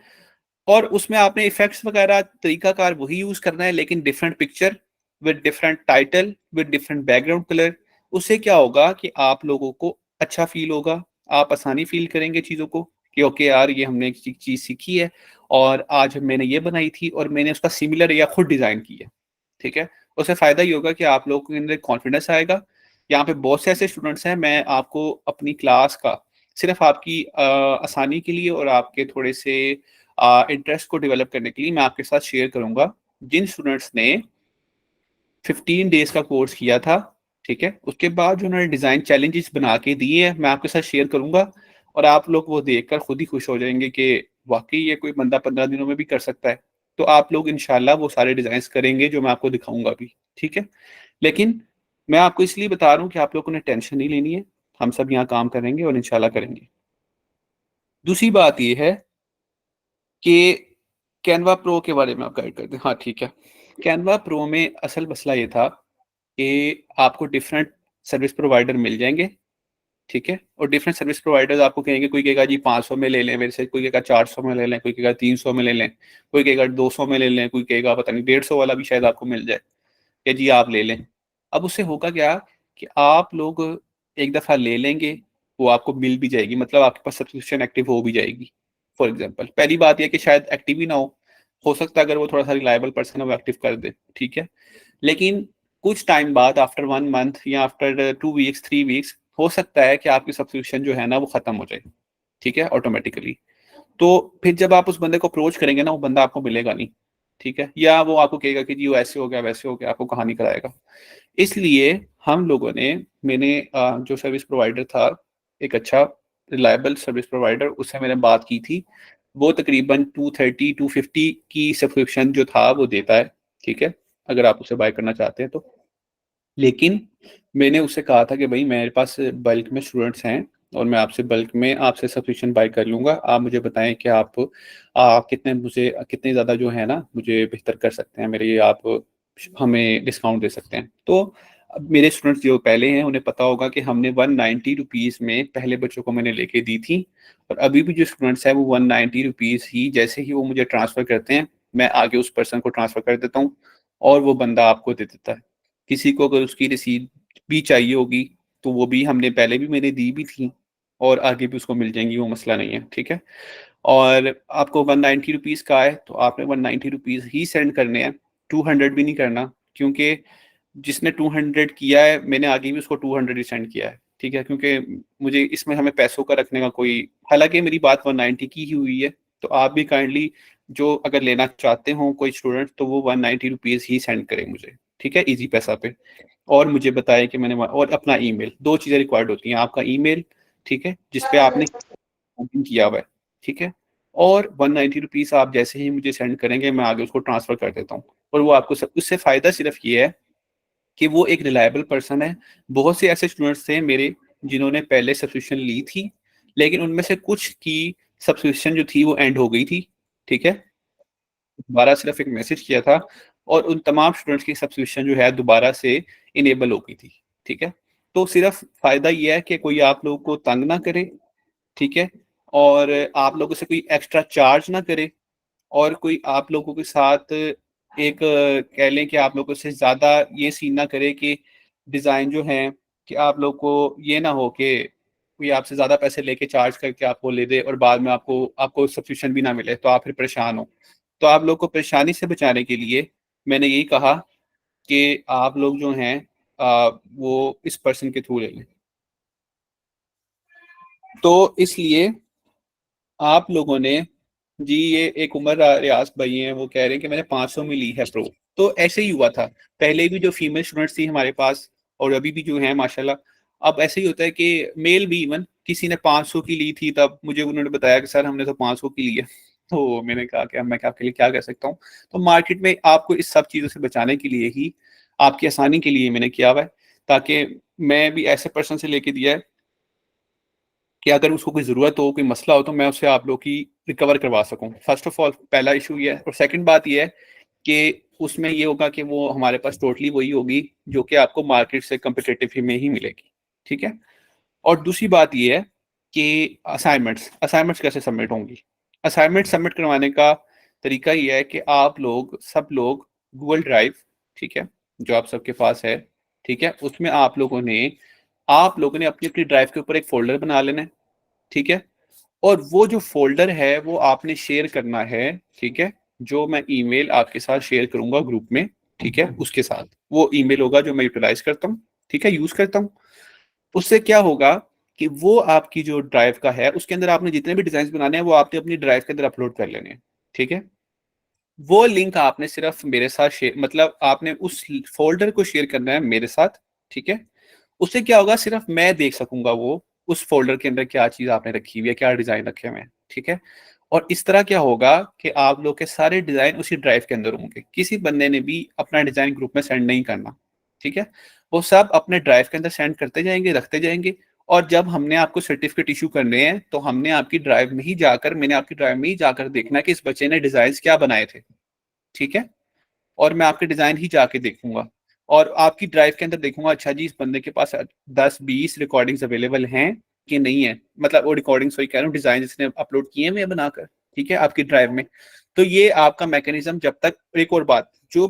और उसमें आपने इफेक्ट्स वगैरह तरीकाकार वही यूज करना है, लेकिन different picture with different title with different background colour. उससे क्या होगा कि आप लोगों को अच्छा फील होगा, आप आसानी फील करेंगे चीजों को कि ओके यार ये हमने एक चीज सीखी है। और आज मैंने ये बनाई थी और मैंने उसका सिमिलर या खुद डिज़ाइन की है, ठीक है? उससे फ़ायदा ये होगा कि आप लोगों के अंदर कॉन्फिडेंस आएगा। यहाँ पे बहुत से ऐसे स्टूडेंट्स हैं, मैं आपको अपनी क्लास का सिर्फ़ आपकी आसानी के लिए और आपके थोड़े से इंटरेस्ट को डेवलप करने के लिए मैं आपके साथ शेयर करूँगा। जिन स्टूडेंट्स ने 15 डेज़ का कोर्स किया था, ठीक है? उसके बाद जो उन्होंने डिज़ाइन चैलेंजेस बना के दिए हैं, मैं आपके साथ शेयर करूँगा और आप लोग वो देखकर खुद ही खुश हो जाएँगे कि वाक़ई ये कोई बंदा 15 दिनों में भी कर सकता है। तो आप लोग इंशाल्लाह वो सारे डिज़ाइन्स करेंगे जो मैं आपको दिखाऊँगा अभी, ठीक है? लेकिन मैं आपको इसलिए बता रहा हूँ कि आप लोगों ने टेंशन नहीं लेनी है, हम सब यहाँ काम करेंगे और इंशाल्लाह करेंगे। दूसरी बात ये है कि कैनवा प्रो के बारे में आप गाइड कर दें। हाँ, ठीक है। कैनवा प्रो में असल मसला ये था कि आपको डिफरेंट सर्विस प्रोवाइडर मिल जाएँगे, ठीक है? और डिफरेंट सर्विस प्रोवाइडर्स आपको कहेंगे, कोई कहेगा जी 500 में ले लें मेरे से, कोई कहेगा 400 में ले लें, कोई कहेगा 300 में ले लें, कोई कहेगा 200 में ले लें, कोई कहेगा पता नहीं 150 वाला भी शायद आपको मिल जाए, कि जी आप ले लें। अब उससे होगा क्या कि आप लोग एक दफ़ा ले लेंगे, वो आपको मिल भी जाएगी, मतलब आपके पास सब्सक्रिप्शन एक्टिव हो भी जाएगी। फॉर एग्ज़ाम्पल पहली बात ये है कि शायद एक्टिव ही ना हो सकता है अगर वो थोड़ा-सा रिलायबल पर्सन है वो एक्टिव कर दे, ठीक है? लेकिन कुछ टाइम बाद आफ्टर 1 मंथ या आफ्टर 2 वीक्स, 3 वीक्स हो सकता है कि आपकी सब्सक्रिप्शन जो है ना वो खत्म हो जाए, ठीक है? ऑटोमैटिकली। तो फिर जब आप उस बंदे को अप्रोच करेंगे ना, वो बंदा आपको मिलेगा नहीं, ठीक है? या वो आपको कहेगा कि जी वो ऐसे हो गया, वैसे हो गया, आपको कहानी कराएगा। इसलिए हम लोगों ने मैंने जो सर्विस प्रोवाइडर था, एक अच्छा रिलायबल सर्विस प्रोवाइडर, उससे मैंने बात की थी। वो तकरीबन 230, 250 की सब्सक्रिप्शन जो था वो देता है, ठीक है? अगर आप उसे बाय करना चाहते हैं तो। लेकिन मैंने उससे कहा था कि भई मेरे पास बल्क में स्टूडेंट्स हैं और मैं आपसे बल्क में आपसे सब्सक्रिप्शन बाय कर लूँगा। आप मुझे बताएँ कि आप कितने ज़्यादा जो है ना मुझे बेहतर कर सकते हैं, मेरे लिए आप हमें डिस्काउंट दे सकते हैं। तो अब मेरे स्टूडेंट्स जो पहले हैं उन्हें पता होगा कि हमने ₹190 में पहले बच्चों को मैंने लेके दी थी और अभी भी जो स्टूडेंट्स हैं वो ₹190 ही जैसे ही वो मुझे ट्रांसफ़र करते हैं, मैं आगे उस पर्सन को ट्रांसफ़र कर देता हूँ और वो बंदा आपको दे देता है। किसी को अगर उसकी रिसीट भी चाहिए होगी, तो वो भी हमने पहले भी मैंने दी भी थी और आगे भी उसको मिल जाएँगी, वो मसला नहीं है, ठीक है? और आपको ₹190 का है, तो आपने ₹190 ही सेंड करने हैं, 200 भी नहीं करना क्योंकि जिसने 200 किया है, मैंने आगे भी उसको 200 ही सेंड किया है, ठीक है? क्योंकि मुझे इसमें हमें पैसों का रखने का कोई हालाँकि मेरी बात 190 की ही हुई है, तो आप भी काइंडली जो अगर लेना चाहते हो कोई स्टूडेंट, तो वो ₹190 ही सेंड करें मुझे, ठीक है? ईज़ी पैसा पे। और मुझे बताएँ कि मैंने और अपना ईमेल, 2 चीज़ें रिक्वायर्ड होती हैं, आपका ईमेल, ठीक है? जिस पे आपने बुकिंग किया हुआ है, ठीक है? और ₹190 आप जैसे ही मुझे सेंड करेंगे, मैं आगे उसको ट्रांसफ़र कर देता हूँ और वो आपको सब उससे फ़ायदा सिर्फ़ ये है कि वो एक रिलायबल पर्सन है। बहुत से ऐसे स्टूडेंट्स थे मेरे जिन्होंने पहले सब्सक्रिप्शन ली थी, लेकिन उनमें से कुछ की सब्सक्रिप्शन जो थी वो एंड हो गई थी, ठीक है? दोबारा सिर्फ़ एक मैसेज किया था और उन तमाम स्टूडेंट्स की सब्सक्रिप्शन जो है दोबारा से इनेबल हो गई थी, ठीक है? तो सिर्फ़ फ़ायदा ये है कि कोई आप लोगों को तंग ना करे, ठीक है? और आप लोगों से कोई एक्स्ट्रा चार्ज ना करे और कोई आप लोगों के साथ एक कह लें कि आप लोगों से ज़्यादा ये सीन ना करे कि डिज़ाइन जो हैं कि आप लोग को ये ना हो कि कोई आपसे ज़्यादा पैसे लेके चार्ज करके आपको ले दे और बाद में आपको आपको सब्सक्रिप्शन भी ना मिले, तो आप फिर परेशान हो। तो आप लोग को परेशानी से बचाने के लिए मैंने यही कहा कि आप लोग जो हैं वो इस पर्सन के थ्रू ले लें। तो इसलिए आप लोगों ने जी ये एक उमर रियाज भाई हैं, वो कह रहे हैं कि मैंने 500 में ली है प्रो। तो ऐसे ही हुआ था। पहले भी जो फीमेल स्टूडेंट्स थी हमारे पास और अभी भी जो हैं माशाल्लाह, अब ऐसे ही होता है कि मेल भी इवन किसी ने 500 की ली थी, तब मुझे उन्होंने बताया कि सर हमने तो 500 की ली है। तो मैंने कहा कि अब मैं आपके लिए क्या कर सकता हूँ? तो मार्केट में आपको इस सब चीज़ों से बचाने के लिए ही, आपकी आसानी के लिए मैंने किया हुआ है, ताकि मैं भी ऐसे पर्सन से लेके दिया है कि अगर उसको कोई ज़रूरत हो, कोई मसला हो, तो मैं उससे आप लोग की रिकवर करवा सकूँ। फ़र्स्ट ऑफ़ ऑल पहला इश्यू ये है और सेकंड बात ये है कि उसमें ये होगा कि वो हमारे पास टोटली वही होगी जो कि आपको मार्केट से कॉम्पिटिटिव ही में ही मिलेगी, ठीक है? और दूसरी बात ये है कि असाइनमेंट्स कैसे सबमिट होंगी? असाइनमेंट सबमिट करवाने का तरीका ये है कि आप लोग सब लोग गूगल ड्राइव, ठीक है? जो आप सबके पास है, ठीक है? उसमें आप लोगों ने अपनी-अपनी ड्राइव के ऊपर एक फ़ोल्डर बना लेना है, ठीक है? और वो जो फोल्डर है वो आपने शेयर करना है, ठीक है, जो मैं ईमेल आपके साथ शेयर करूंगा ग्रुप में, ठीक है, उसके साथ वो ईमेल होगा जो मैं यूटिलाइज करता हूँ, ठीक है, यूज करता हूँ। उससे क्या होगा कि वो आपकी जो ड्राइव का है उसके अंदर आपने जितने भी डिजाइन बनाने हैं वो आपने अपनी ड्राइव के अंदर अपलोड कर लेने हैं, ठीक है। वो लिंक आपने सिर्फ मेरे साथ शेयर, मतलब आपने उस फोल्डर को शेयर करना है मेरे साथ, ठीक है। उससे क्या होगा, सिर्फ मैं देख सकूंगा वो उस फोल्डर के अंदर क्या चीज आपने रखी हुई है, क्या डिजाइन रखे हुए हैं, ठीक है। और इस तरह क्या होगा कि आप लोग के सारे डिजाइन उसी ड्राइव के अंदर होंगे, किसी बंदे ने भी अपना डिजाइन ग्रुप में सेंड नहीं करना, ठीक है। वो सब अपने ड्राइव के अंदर सेंड करते जाएंगे, रखते जाएंगे। और जब हमने आपको सर्टिफिकेट इशू करने हैं तो हमने आपकी ड्राइव में ही जाकर, मैंने आपकी ड्राइव में ही जाकर देखना है कि इस बच्चे ने डिजाइन क्या बनाए थे, ठीक है। और मैं आपके डिजाइन ही जाके देखूंगा और आपकी ड्राइव के अंदर देखूंगा, अच्छा जी इस बंदे के पास 10-20 रिकॉर्डिंग्स अवेलेबल हैं कि नहीं है, मतलब वो रिकॉर्डिंग्स वही कह रहा हूँ, डिजाइन जिसने अपलोड किए हुए बनाकर, ठीक है, आपकी ड्राइव में। तो ये आपका मैकेनिज्म जब तक। एक और बात, जो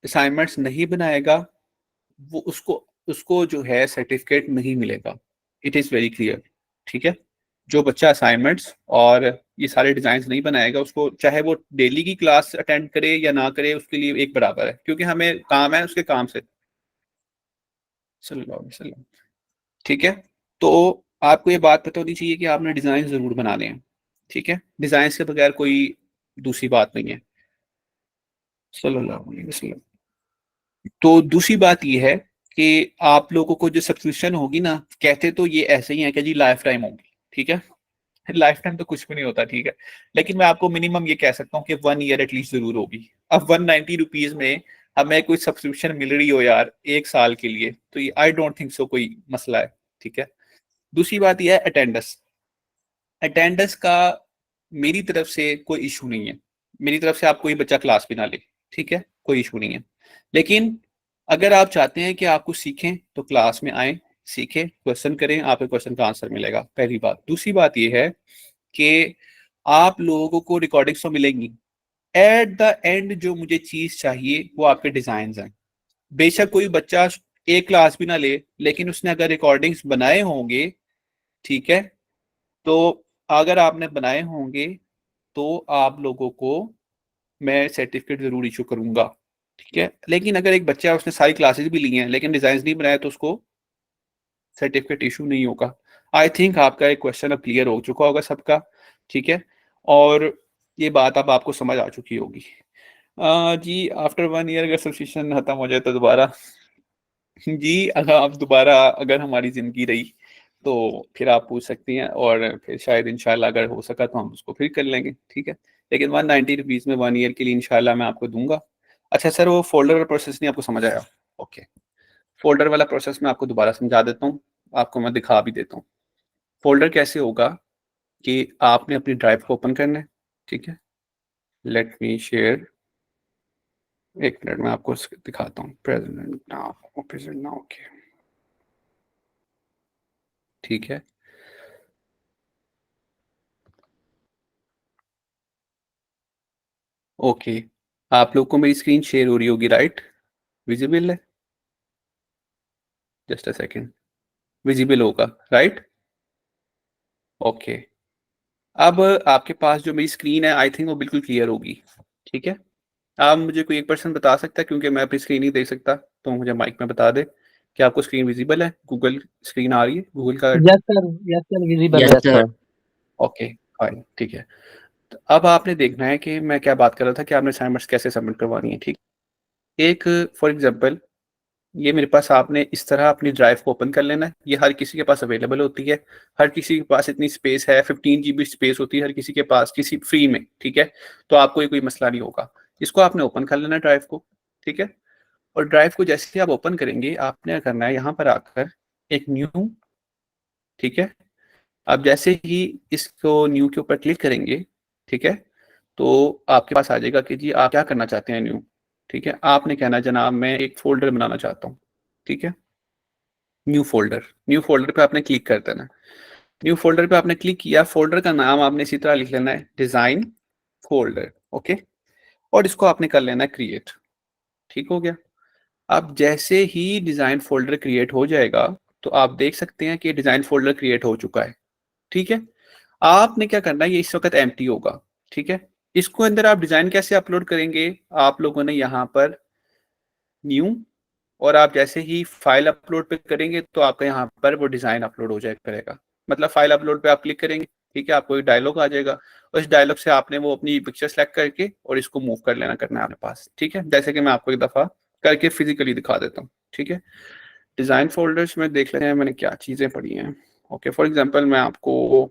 असाइनमेंट्स नहीं बनाएगा वो उसको उसको जो है सर्टिफिकेट नहीं मिलेगा। इट इज वेरी क्लियर, ठीक है। जो बच्चा असाइनमेंट्स और ये सारे डिजाइन नहीं बनाएगा उसको चाहे वो डेली की क्लास अटेंड करे या ना करे उसके लिए एक बराबर है, क्योंकि हमें काम है उसके काम से। सल्लल्लाहु अलैहि वसल्लम, ठीक है। तो आपको ये बात पता होनी चाहिए कि आपने डिजाइन जरूर बनाने हैं, ठीक है, डिजाइन के बगैर कोई दूसरी बात नहीं है। सल्लल्लाहु अलैहि वसल्लम। तो दूसरी बात ये है कि आप लोगों को जो सब्सक्रिप्शन होगी ना, कहते तो ये ऐसे ही है कि जी लाइफ टाइम होगी, ठीक है। लाइफ टाइम तो कुछ भी नहीं होता, ठीक है। लेकिन मैं आपको मिनिमम ये कह सकता हूँ कि 1 ईयर एटलीस्ट जरूर होगी। अब 190 रुपीज में हमें कोई सब्सक्रिप्शन मिल रही हो यार 1 साल के लिए, तो ये आई डोंट थिंक सो कोई मसला है, ठीक है। दूसरी बात यह है अटेंडेंस। अटेंडेंस का मेरी तरफ से कोई इशू नहीं है, मेरी तरफ से आप कोई बच्चा क्लास भी ना ले, ठीक है, कोई इशू नहीं है। लेकिन अगर आप चाहते हैं कि आप कुछ सीखें तो क्लास में आए, सीखें, क्वेश्चन करें, आपके क्वेश्चन का आंसर मिलेगा, पहली बात। दूसरी बात यह है कि आप लोगों को रिकॉर्डिंग्स तो मिलेंगी। एट द एंड जो मुझे चीज चाहिए वो आपके डिजाइन हैं। बेशक कोई बच्चा एक क्लास भी ना ले, लेकिन उसने अगर रिकॉर्डिंग्स बनाए होंगे, ठीक है, तो अगर आपने बनाए होंगे तो आप लोगों को मैं सर्टिफिकेट जरूर इशू करूंगा, ठीक है। लेकिन अगर एक बच्चा उसने सारी क्लासेस भी ली हैं लेकिन डिजाइन नहीं बनाया तो उसको सर्टिफिकेट इशू नहीं होगा। आई थिंक आपका एक क्वेश्चन अब क्लियर हो चुका होगा सबका, ठीक है। और ये बात अब आपको समझ आ चुकी होगी। जी आफ्टर 1 ईयर अगर सब्सक्रिप्शन खत्म हो जाए तो दोबारा जी अगर आप दोबारा अगर हमारी जिंदगी रही तो फिर आप पूछ सकती हैं और फिर शायद इंशाल्लाह अगर हो सका तो हम उसको फिर कर लेंगे, ठीक है। लेकिन 190 रुपीज में 1 ईयर के लिए इंशाल्लाह मैं आपको दूंगा। अच्छा सर, वो फोल्डर वाला प्रोसेस नहीं आपको समझ आया? ओके, फोल्डर वाला प्रोसेस मैं आपको दोबारा समझा देता हूँ, आपको मैं दिखा भी देता हूँ। फोल्डर कैसे होगा कि आपने अपनी ड्राइव को ओपन करना है, ठीक है। लेट मी शेयर, एक मिनट में आपको दिखाता हूँ। प्रेजेंट नाउ, ओके, ठीक है। ओके, आप लोग को मेरी स्क्रीन शेयर हो रही होगी, राइट? विजिबल है? जस्ट अ सेकेंड, विजिबल होगा, राइट? ओके, अब आपके पास जो मेरी स्क्रीन है आई थिंक वो बिल्कुल क्लियर होगी, ठीक है। आप मुझे कोई एक पर्सन बता सकता है, क्योंकि मैं अपनी स्क्रीन नहीं देख सकता, तो मुझे माइक में बता दे कि आपको स्क्रीन विजिबल है, गूगल स्क्रीन आ रही है, गूगल का? यस सर विजिबल है सर। ओके फाइन, ठीक है। तो अब आपने देखना है कि मैं क्या बात कर रहा था कि आपने असाइनमेंट्स कैसे सबमिट करवानी है, ठीक। एक फॉर एग्जांपल, ये मेरे पास, आपने इस तरह अपनी ड्राइव को ओपन कर लेना है। ये हर किसी के पास अवेलेबल होती है, हर किसी के पास इतनी स्पेस है, 15 GB स्पेस होती है हर किसी के पास, किसी फ्री में, ठीक है। तो आपको ये कोई मसला नहीं होगा। इसको आपने ओपन कर लेना है ड्राइव को, ठीक है। और ड्राइव को जैसे ही आप ओपन करेंगे आपने करना है यहाँ पर आकर एक न्यू, ठीक है। आप जैसे ही इसको न्यू के ऊपर क्लिक करेंगे, ठीक है, तो आपके पास आ जाएगा कि जी आप क्या करना चाहते हैं न्यू, ठीक है। आपने कहना जनाब मैं एक फोल्डर बनाना चाहता हूँ, ठीक है। न्यू फोल्डर पे आपने क्लिक कर देना। न्यू फोल्डर पे आपने क्लिक किया, फोल्डर का नाम आपने इसी तरह लिख लेना है, डिजाइन फोल्डर, ओके। और इसको आपने कर लेना है क्रिएट, ठीक हो गया। अब जैसे ही डिजाइन फोल्डर क्रिएट हो जाएगा, तो आप देख सकते हैं कि डिजाइन फोल्डर क्रिएट हो चुका है। ठीक है, आपने क्या करना है, ये इस वक्त एम्प्टी होगा। ठीक है, इसको अंदर आप डिजाइन कैसे अपलोड करेंगे, आप लोगों ने यहाँ पर न्यू, और आप जैसे ही फाइल अपलोड पे करेंगे तो आपका यहाँ पर वो डिजाइन अपलोड हो जाए करेगा। मतलब फाइल अपलोड पे आप क्लिक करेंगे, ठीक है, आपको एक डायलॉग आ जाएगा और इस डायलॉग से आपने वो अपनी पिक्चर सेलेक्ट करके और इसको मूव कर लेना करना है अपने पास। ठीक है, जैसे कि मैं आपको एक दफा करके फिजिकली दिखा देता हूँ। ठीक है, डिजाइन फोल्डर्स में देख लेते हैं मैंने क्या चीजें पड़ी हैं। ओके, फॉर एग्जाम्पल मैं आपको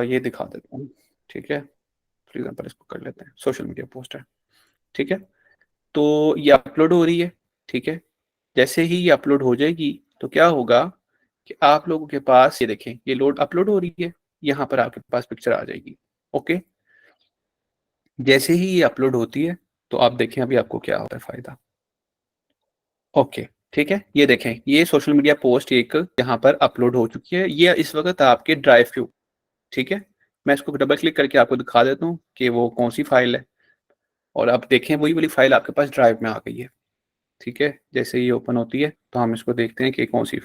ये दिखा देता हूँ। ठीक है, फॉर एग्जाम्पल इसको कर लेते हैं, सोशल मीडिया पोस्ट है। ठीक है, तो ये अपलोड हो रही है। ठीक है, जैसे ही ये अपलोड हो जाएगी तो क्या होगा कि आप लोगों के पास ये देखें, ये लोड अपलोड हो रही है, यहाँ पर आपके पास पिक्चर आ जाएगी। ओके, जैसे ही ये अपलोड होती है तो आप देखें अभी आपको क्या होता है फायदा। ओके, ठीक है, ये देखें, ये सोशल मीडिया पोस्ट एक यहाँ पर अपलोड हो चुकी है, ये इस वक्त आपके ड्राइव पे। ठीक है, मैं इसको डबल क्लिक करके आपको दिखा देता हूँ कि वो कौन सी फाइल है, और आप देखें वही वाली फाइल आपके पास ड्राइव में आ गई है। ठीक है, जैसे ये ओपन होती है तो हम इसको देखते हैं कि कौन सी।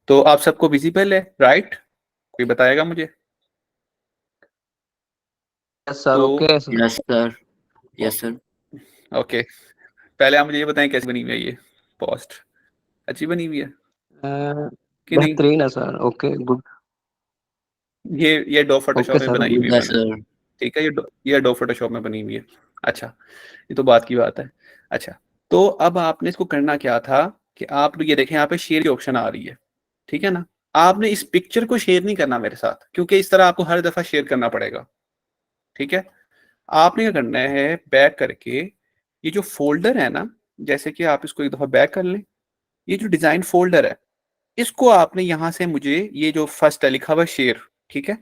तो आप सबको विजिबल है, राइट? कोई बताएगा मुझे? यस सर, तो okay sir. Yes sir, yes sir. Okay, पहले आप मुझे ये बताएं कैसे बनी हुई है ये पोस्ट, अच्छी बनी हुई है कि नहीं? बेहतरीन है सर, ओके गुड। ये डो फोटोशॉप ओके में सर, बनाई हुई है यस मैंने। सर। ठीक है, ये डो फोटोशॉप में बनी हुई है। अच्छा, ये तो बात की बात है। अच्छा, तो अब आपने इसको करना क्या था कि आप ये देखें यहाँ पे शेयर की ऑप्शन आ रही है। ठीक है ना, आपने इस पिक्चर को शेयर नहीं करना मेरे साथ, क्योंकि इस तरह आपको हर दफा शेयर करना पड़ेगा। ठीक है, आपने क्या करना है, बैक करके ये जो फोल्डर है ना, जैसे कि आप इसको एक दफा बैक कर लें, ये जो डिजाइन फोल्डर है इसको आपने यहां से मुझे, ये जो फर्स्ट है लिखा हुआ शेयर, ठीक है,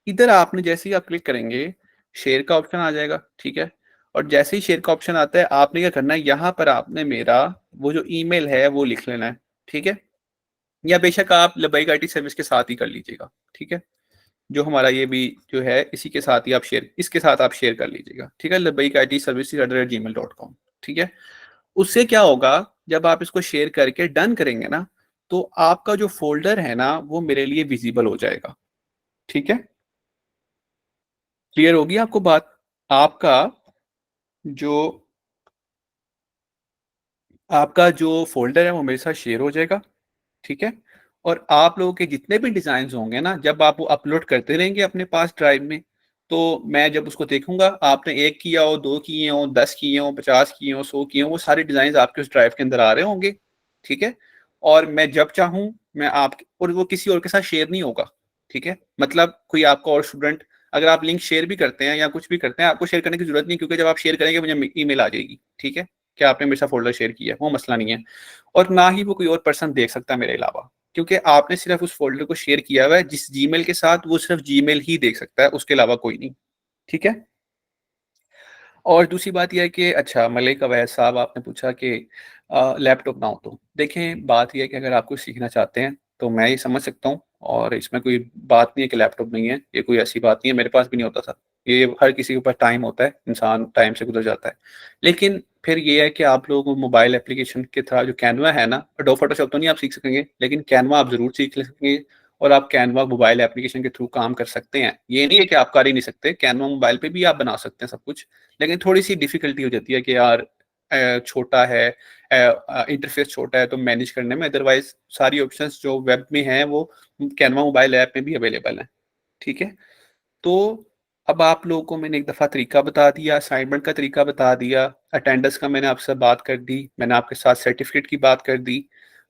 इधर आपने जैसे ही आप क्लिक करेंगे शेयर का ऑप्शन आ जाएगा। ठीक है, और जैसे ही शेयर का ऑप्शन आता है आपने क्या करना है, यहाँ पर आपने मेरा वो जो ईमेल है वो लिख लेना है। ठीक है, या बेशक आप लबैक आईटी सर्विस के साथ ही कर लीजिएगा। ठीक है, जो हमारा ये भी जो है इसी के साथ ही आप शेयर, इसके साथ आप शेयर कर लीजिएगा। ठीक है, लबैक आईटी सर्विस@gmail.com। ठीक है, उससे क्या होगा, जब आप इसको शेयर करके डन करेंगे ना तो आपका जो फोल्डर है ना वो मेरे लिए विजिबल हो जाएगा। ठीक है, क्लियर होगी आपको बात? आपका जो आपका जो फोल्डर है वो मेरे साथ शेयर हो जाएगा। ठीक है, और आप लोगों के जितने भी डिजाइन होंगे ना, जब आप वो अपलोड करते रहेंगे अपने पास ड्राइव में, तो मैं जब उसको देखूंगा, आपने एक किया हो, दो किए हो, 10 किए हो, 50 किए हो, 100 किए हो, वो सारे डिजाइन आपके उस ड्राइव के अंदर आ रहे होंगे। ठीक है, और मैं जब चाहूं मैं आप, और वो किसी और के साथ शेयर नहीं होगा। ठीक है, मतलब कोई आपका और स्टूडेंट, अगर आप लिंक शेयर भी करते हैं या कुछ भी करते हैं, आपको शेयर करने की जरूरत नहीं, क्योंकि जब आप शेयर करेंगे मुझे ईमेल आ जाएगी। ठीक है, कि आपने मेरे साथ फोल्डर शेयर किया है, वो मसला नहीं है। और ना ही वो कोई और पर्सन देख सकता मेरे अलावा, क्योंकि आपने सिर्फ उस फोल्डर को शेयर किया हुआ है जिस जीमेल के साथ, वो सिर्फ जीमेल ही देख सकता है, उसके अलावा कोई नहीं। ठीक है, और दूसरी बात यह है कि अच्छा मलिक अवैध साहब, आपने पूछा कि लैपटॉप ना हो, तो देखें बात यह है कि अगर आप कुछ सीखना चाहते हैं तो मैं ये समझ सकता हूँ, और इसमें कोई बात नहीं है कि लैपटॉप नहीं है, ये कोई ऐसी बात नहीं है, मेरे पास भी नहीं होता था। ये हर किसी के ऊपर टाइम होता है, इंसान टाइम से गुजर जाता है। लेकिन फिर ये है कि आप लोग मोबाइल एप्लीकेशन के थ्रू, जो कैनवा है ना, डो फोटोशॉप तो नहीं आप सीख सकेंगे, लेकिन कैनवा आप जरूर सीख सकेंगे, और आप कैनवा मोबाइल एप्लीकेशन के थ्रू काम कर सकते हैं। ये नहीं है कि आप कर ही नहीं सकते, कैनवा मोबाइल पे भी आप बना सकते हैं सब कुछ, लेकिन थोड़ी सी डिफिकल्टी हो जाती है कि यार छोटा है, इंटरफेस छोटा है तो मैनेज करने में, अदरवाइज सारी ऑप्शंस जो वेब में हैं वो कैनवा मोबाइल ऐप में भी अवेलेबल हैं। ठीक है, तो अब आप लोगों को मैंने एक दफ़ा तरीका बता दिया, असाइनमेंट का तरीका बता दिया, अटेंडेंस का मैंने आपसे बात कर दी, मैंने आपके साथ सर्टिफिकेट की बात कर दी,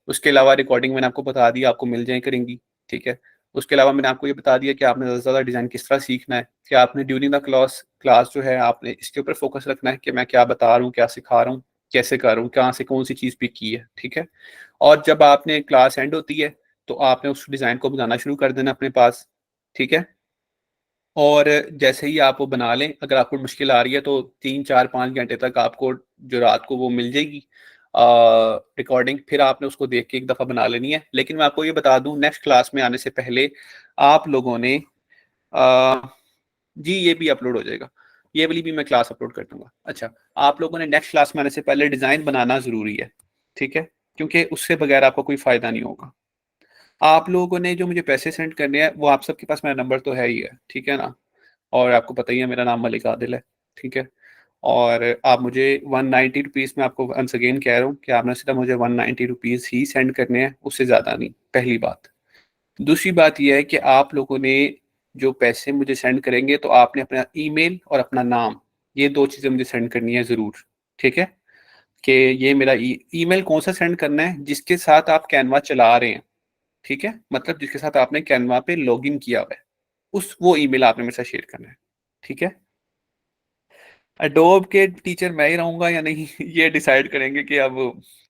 उसके अलावा रिकॉर्डिंग मैंने आपको बता दी, आपको मिल जाए करेंगी। ठीक है, उसके अलावा मैंने आपको ये बता दिया कि आपने ज़्यादा से ज़्यादा डिज़ाइन किस तरह सीखना है, कि आपने ड्यूरिंग द क्लास जो है आपने इसके ऊपर फोकस रखना है कि मैं क्या बता रहा हूँ, क्या सिखा रहा हूँ, कैसे कर रहा हूँ, कहाँ से कौन सी चीज़ पिक की है। ठीक है, और जब आपने क्लास एंड होती है तो आपने उस डिज़ाइन को बनाना शुरू कर देना अपने पास। ठीक है, और जैसे ही आप वो बना लें, अगर आपको मुश्किल आ रही है तो 3 4 5 घंटे तक आपको जो रात को वो मिल जाएगी रिकॉर्डिंग, फिर आपने उसको देख के एक दफ़ा बना लेनी है। लेकिन मैं आपको ये बता दूं, नेक्स्ट क्लास में आने से पहले आप लोगों ने जी ये भी अपलोड हो जाएगा, ये वाली भी मैं क्लास अपलोड कर दूंगा। अच्छा, आप लोगों ने नेक्स्ट क्लास में आने से पहले डिज़ाइन बनाना ज़रूरी है। ठीक है, क्योंकि उससे बगैर आपको कोई फ़ायदा नहीं होगा। आप लोगों ने जो मुझे पैसे सेंड करने हैं वो आप सबके पास मेरा नंबर तो है ही है, ठीक है ना? और आपको पता ही है मेरा नाम मलिक आदिल है, ठीक है? और आप मुझे 190 रुपीज़ मैं आपको वंस अगेन कह रहा हूँ कि आपने सिर्फ मुझे 190 रुपीज़ ही सेंड करने हैं, उससे ज़्यादा नहीं, पहली बात। दूसरी बात ये है कि आप लोगों ने जो पैसे मुझे सेंड करेंगे तो आपने अपना ईमेल और अपना नाम, ये 2 चीज़ें मुझे सेंड करनी है ज़रूर, ठीक है? कि ये मेरा ईमेल कौन-सा सेंड करना है? जिसके साथ आप कैनवा चला रहे हैं, ठीक है? मतलब जिसके साथ आपने कैनवा पे लॉगिन किया हुआ है, वो ईमेल आपने मेरे साथ शेयर करना है, ठीक है? एडोब के टीचर मैं ही रहूँगा या नहीं ये डिसाइड करेंगे कि अब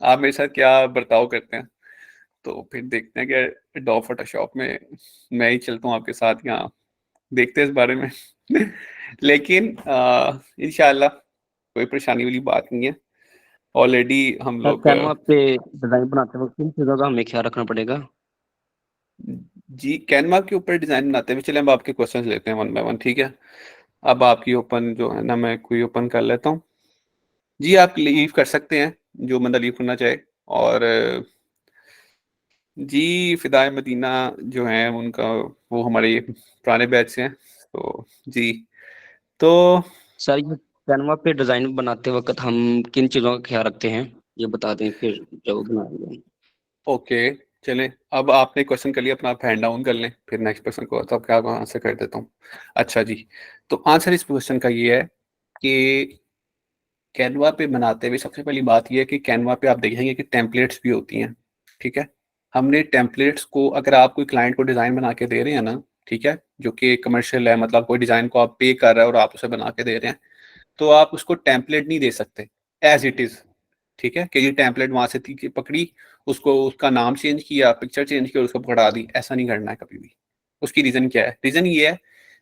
आप मेरे साथ क्या बर्ताव करते हैं। तो फिर देखते हैं कि एडोब फोटोशॉप में मैं ही चलता हूँ आपके साथ या देखते हैं इस बारे में। लेकिन इंशाल्लाह कोई परेशानी वाली बात नहीं है। ऑलरेडी हम सर लोग कैनवा पे डिजाइन बनाते वक्त किन चीजों का हमें ख्याल रखना पड़ेगा? जी कैनवा के ऊपर डिज़ाइन बनाते हुए चलें अब आपके क्वेश्चंस लेते हैं वन बाय वन, ठीक है? अब आपकी ओपन जो है ना मैं कोई ओपन कर लेता हूँ। जी, आप लीव कर सकते हैं, जो बंदा लीव करना चाहे और जी, फ़िदाए मदीना जो हैं उनका वो हमारे पुराने बैच से हैं, तो जी। तो सर ये कैनवा पे डिजाइन बनाते वक्त हम किन चीजों का ख्याल रखते हैं, ये बता दें फिर जो बनाएंगे। ओके, चलें अब आपने क्वेश्चन कर लिया अपना आप हैंड डाउन कर लें, फिर नेक्स्ट पर्सन को तो क्या आंसर कर देता हूँ। अच्छा जी, तो आंसर इस क्वेश्चन का ये है कि कैनवा पे बनाते हुए सबसे पहली बात ये है कि कैनवा पे आप देखेंगे कि टेम्पलेट्स भी होती हैं, ठीक है? हमने टेम्पलेट्स को अगर आप कोई क्लाइंट को डिज़ाइन बना के दे रहे हैं ना, ठीक है? जो कि कमर्शियल है मतलब कोई डिज़ाइन को आप पे कर रहे हैं और आप उसे बना के दे रहे हैं, तो आप उसको टेम्पलेट नहीं दे सकते, एज़ इट इज़, ठीक है? कि ये टेम्पलेट वहाँ से थी पकड़ी, उसको उसका नाम चेंज किया, पिक्चर चेंज की और उसको पकड़ा दी, ऐसा नहीं करना है कभी भी। उसकी रीज़न क्या है? रीज़न ये है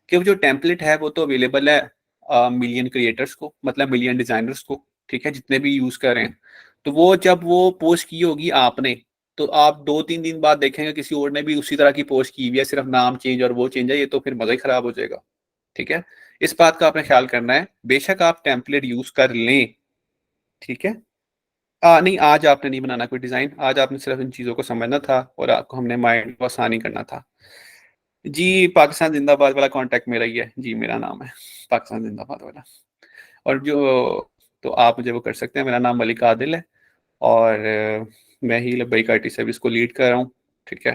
कि वो जो टेम्पलेट है वो तो अवेलेबल है मिलियन क्रिएटर्स को मतलब मिलियन डिज़ाइनर्स को, ठीक है? जितने भी यूज़ कर रहे हैं। तो वो जब वो पोस्ट की होगी आपने, तो आप 2-3 दिन बाद देखेंगे किसी और ने भी उसी तरह की पोस्ट की हुई है, सिर्फ़ नाम चेंज और वो चेंज है, ये तो फिर मज़ा ही ख़राब हो जाएगा, ठीक है? इस बात का आपने ख़्याल करना है, बेशक आप टेम्पलेट यूज़ कर लें, ठीक है? नहीं आज आपने नहीं बनाना कोई डिज़ाइन, आज आपने सिर्फ़ इन चीज़ों को समझना था और आपको हमने माइंड को आसानी करना था। जी, पाकिस्तान ज़िंदाबाद वाला कॉन्टैक्ट मेरा ही है। जी, मेरा नाम है, पाकिस्तान ज़िंदाबाद वाला। और जो तो आप मुझे वो कर सकते हैं, मेरा नाम मलिक आदिल है और मैं ही लब्बैक आईटी सर्विस को लीड कर रहा हूँ, ठीक है?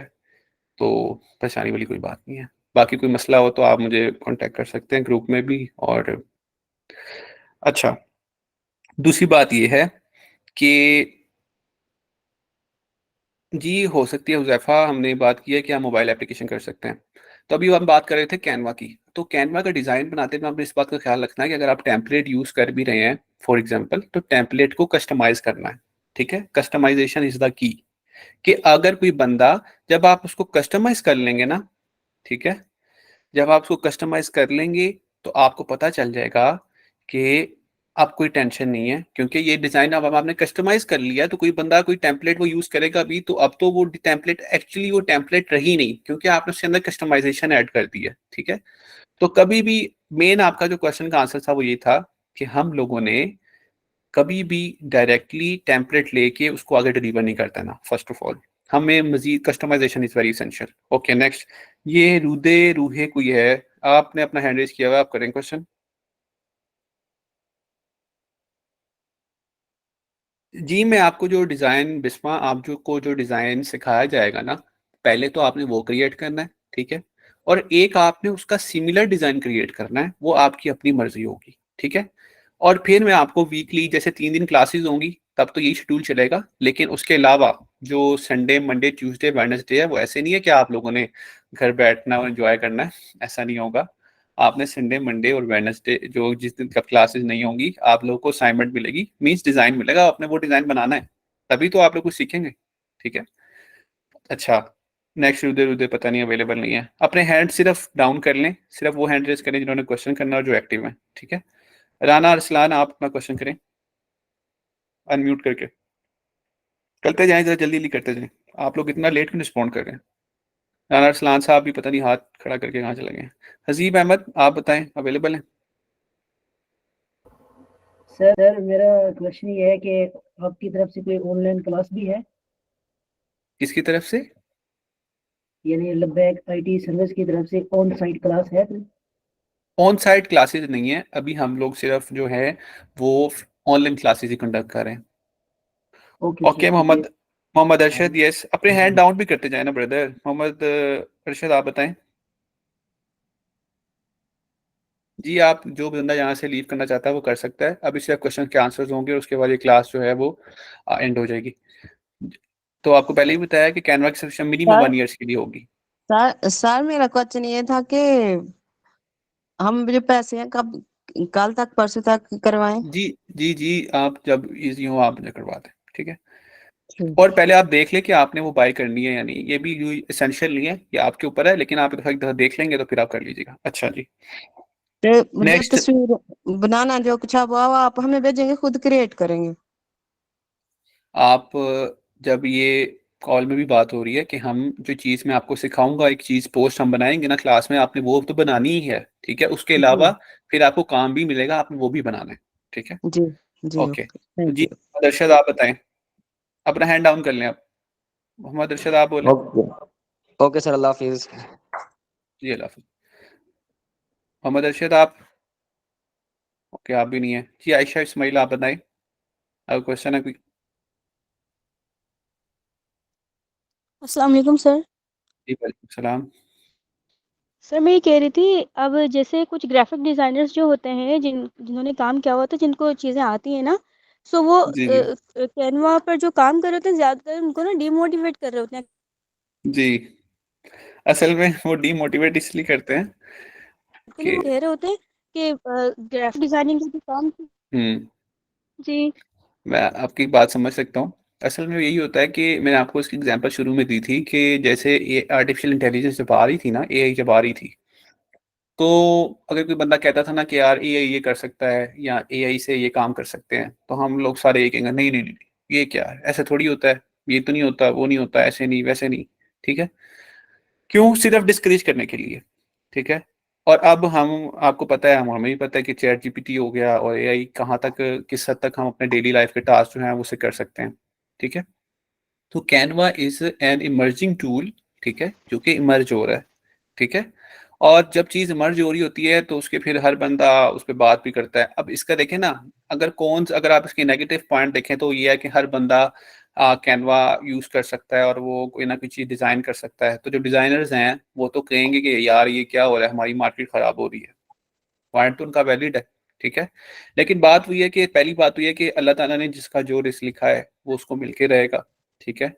तो परेशानी वाली कोई बात नहीं है। बाकी कोई मसला हो तो आप मुझे कॉन्टैक्ट कर सकते हैं ग्रुप में भी और अच्छा, दूसरी बात ये है कि जी, हो सकती है हुज़ैफ़ा हमने बात की है कि हम मोबाइल एप्लीकेशन कर सकते हैं। तो अभी हम बात कर रहे थे कैनवा की। तो कैनवा का डिज़ाइन बनाते में आपने इस बात का ख़्याल रखना है कि अगर आप टेम्पलेट यूज़ कर भी रहे हैं फॉर एग्ज़ाम्पल तो टेम्पलेट को कस्टमाइज़ करना है, ठीक है? कस्टमाइज़ेशन इज़ द की कि अगर कोई बंदा जब आप उसको कस्टमाइज़ कर लेंगे ना, ठीक है? जब आप उसको कस्टमाइज़ कर लेंगे, तो आपको पता चल जाएगा कि अब कोई टेंशन नहीं है क्योंकि ये डिज़ाइन अब आपने कस्टमाइज़ कर लिया तो कोई बंदा कोई टेम्पलेट वो यूज़ करेगा भी तो अब तो वो टेम्पलेट एक्चुअली वो टेम्पलेट रही नहीं क्योंकि आपने उसके अंदर कस्टमाइज़ेशन ऐड कर दी है, ठीक है? तो कभी भी मेन आपका जो क्वेश्चन का आंसर था वो ये था कि हम लोगों ने कभी भी डायरेक्टली टेम्पलेट लेके उसको आगे डिलीवर नहीं करता ना फर्स्ट ऑफ ऑल हमें मजीद customization is very essential. Okay next, ये रूदे रूहे कोई है, आपने अपना हैंड रेज किया हुआ, आप करें क्वेश्चन। जी मैं आपको जो डिज़ाइन बिस्मा आप जो को जो डिज़ाइन सिखाया जाएगा ना, पहले तो आपने वो क्रिएट करना है, ठीक है? और एक आपने उसका सिमिलर डिज़ाइन क्रिएट करना है, वो आपकी अपनी मर्ज़ी होगी, ठीक है? और फिर मैं आपको वीकली जैसे 3 दिन क्लासेस होंगी, तब तो यही शेड्यूल चलेगा, लेकिन उसके अलावा जो संडे, मंडे, ट्यूसडे, वेडनेसडे है, वो ऐसे नहीं है कि आप लोगों ने घर बैठना और एन्जॉय करना है, ऐसा नहीं होगा। आपने संडे, मंडे और वेडनेसडे जो जिस दिन कब क्लासेस नहीं होंगी, आप लोगों को असाइनमेंट मिलेगी, मीन्स डिज़ाइन मिलेगा, आपने वो डिज़ाइन बनाना है, तभी तो आप लोग कुछ सीखेंगे, ठीक है? अच्छा, नेक्स्ट रुदे रुदे पता नहीं अवेलेबल नहीं है, अपने हैंड सिर्फ डाउन कर लें, सिर्फ वो हैंड रेज करें जिन्होंने क्वेश्चन करना और जो एक्टिव हैं, ठीक है? राना अरसलान आप अपना क्वेश्चन करें अनम्यूट करके, करते जाएं जरा जल्दी जल्दी करते जाएं, आप लोग इतना लेट क्यों रिस्पॉन्ड कर रहे हैं? राना अरसलान साहब भी पता नहीं हाथ खड़ा करके कहाँ चले गए। हजीब अहमद आप बताएं अवेलेबल हैं? सर मेरा क्वेश्चन ये है कि आपकी तरफ से कोई ऑनलाइन क्लास भी है? किसकी तरफ से? यानी लब्बैक आईटी सर्विस की तरफ से ऑन साइट क्लास है कोई? ऑन साइट क्लासेस नहीं है अभी, हम लोग सिर्फ जो है वो ऑनलाइन क्लासेस ही कंडक्ट कर रहे हैं। Okay okay sir, Mohammad Mohammad Arshad, yes, अपने हैंड डाउन भी करते जाए ना ब्रदर। मोहम्मद अरशद, आप बताएं जी। आप जो बंदा यहाँ से लीव करना चाहता है वो कर सकता है। अभी सिर्फ क्वेश्चन के आंसर्स होंगे और उसके बाद ये क्लास जो है वो एंड हो जाएगी। तो आपको पहले ही बताया कि कैनवा की सब्सक्रिप्शन मिनिमम सर 1 ईयर्स के लिए होगी। सर मेरा क्वेश्चन ये था कि हम जो पैसे हैं कब, कल तक परसों तक करवाएं? जी जी जी, आप जब इजी हो आप मुझे करवा दें, ठीक है। ठीक। और पहले आप देख लें कि आपने वो बाय करनी है या नहीं, ये भी इसेंशियल नहीं है, ये आपके ऊपर है, लेकिन आप एक दफा देख लेंगे तो फिर आप कर लीजिएगा। अच्छा जी, तो जो नेक्स्ट। तस्वीर बनाना जो कुछ अब वो आप हमें भेजेंगे, खुद क्रिएट करेंगे? आप जब ये कॉल में भी बात हो रही है कि हम जो चीज़ मैं आपको सिखाऊंगा, एक चीज़ पोस्ट हम बनाएंगे ना क्लास में, आपने वो तो बनानी ही है, ठीक है। उसके जी अलावा फिर आपको काम भी मिलेगा, आपने वो भी बनाना है, ठीक है। जी जी, ओके, ओके, तो थैंक जी यू। मोहम्मद अरशद आप बताएं, अपना हैंड डाउन कर लें आप। मोहम्मद अरशद आप बोलें। ओके ओके सर, अल्लाह हाफिज। जी अल्लाह हाफिज़। मोहम्मद अरशद आप, ओके आप भी नहीं है जी। आयशा इस्माइल आप बताएं, आपका क्वेश्चन है कोई? अस्सलाम वालेकुम सर। जी वालेकुम सलाम। सर मैं ये कह रही थी, अब जैसे कुछ ग्राफिक डिज़ाइनर्स जो होते हैं जिन्होंने काम किया हुआ था, जिनको चीज़ें आती हैं ना, सो वो जी जी कैनवा पर जो काम कर रहे होते हैं ज़्यादातर उनको ना डिमोटिवेट कर रहे होते हैं। जी, असल में वो डीमोटिवेट इसलिए करते हैं के लिए कि वो कह रहे होते हैं कि ग्राफिक डिज़ाइनिंग का जो काम हम्म, जी, मैं आपकी बात समझ सकता हूँ। असल में यही होता है कि मैंने आपको इसकी एग्जांपल शुरू में दी थी कि जैसे ये आर्टिफिशियल इंटेलिजेंस जब आ रही थी ना, एआई जब आ रही थी, तो अगर कोई बंदा कहता था ना कि यार एआई ये कर सकता है या एआई से ये काम कर सकते हैं, तो हम लोग सारे ये कहेंगे नहीं नहीं नहीं, ये क्या है, ऐसा थोड़ी होता है, ये तो नहीं होता, वो नहीं होता, ऐसे नहीं वैसे नहीं, ठीक है। क्यों? सिर्फ डिस्करेज करने के लिए, ठीक है। और अब हम, आपको पता है, हम हमें भी पता है कि चैट जीपीटी हो गया और एआई कहाँ तक, किस हद तक हम अपने डेली लाइफ के टास्क जो हैं वो उसे कर सकते हैं, ठीक है। तो Canva is an emerging tool, ठीक है, जो कि इमर्ज हो रहा है, ठीक है। और जब चीज इमर्ज हो रही होती है तो उसके फिर हर बंदा उस पर बात भी करता है। अब इसका देखें ना, अगर आप इसके नेगेटिव पॉइंट देखें तो ये है कि हर बंदा कैनवा यूज कर सकता है और वो कोई ना कोई चीज डिजाइन कर सकता है। तो जो डिजाइनर्स हैं वो तो कहेंगे कि यार ये क्या हो रहा है, हमारी मार्केट खराब हो रही है। पॉइंट तो उनका वैलिड है, ठीक है। लेकिन बात हुई है कि पहली बात हुई है कि अल्लाह ताला ने जिसका जो रिस्क लिखा है वो उसको मिलके रहेगा, ठीक है।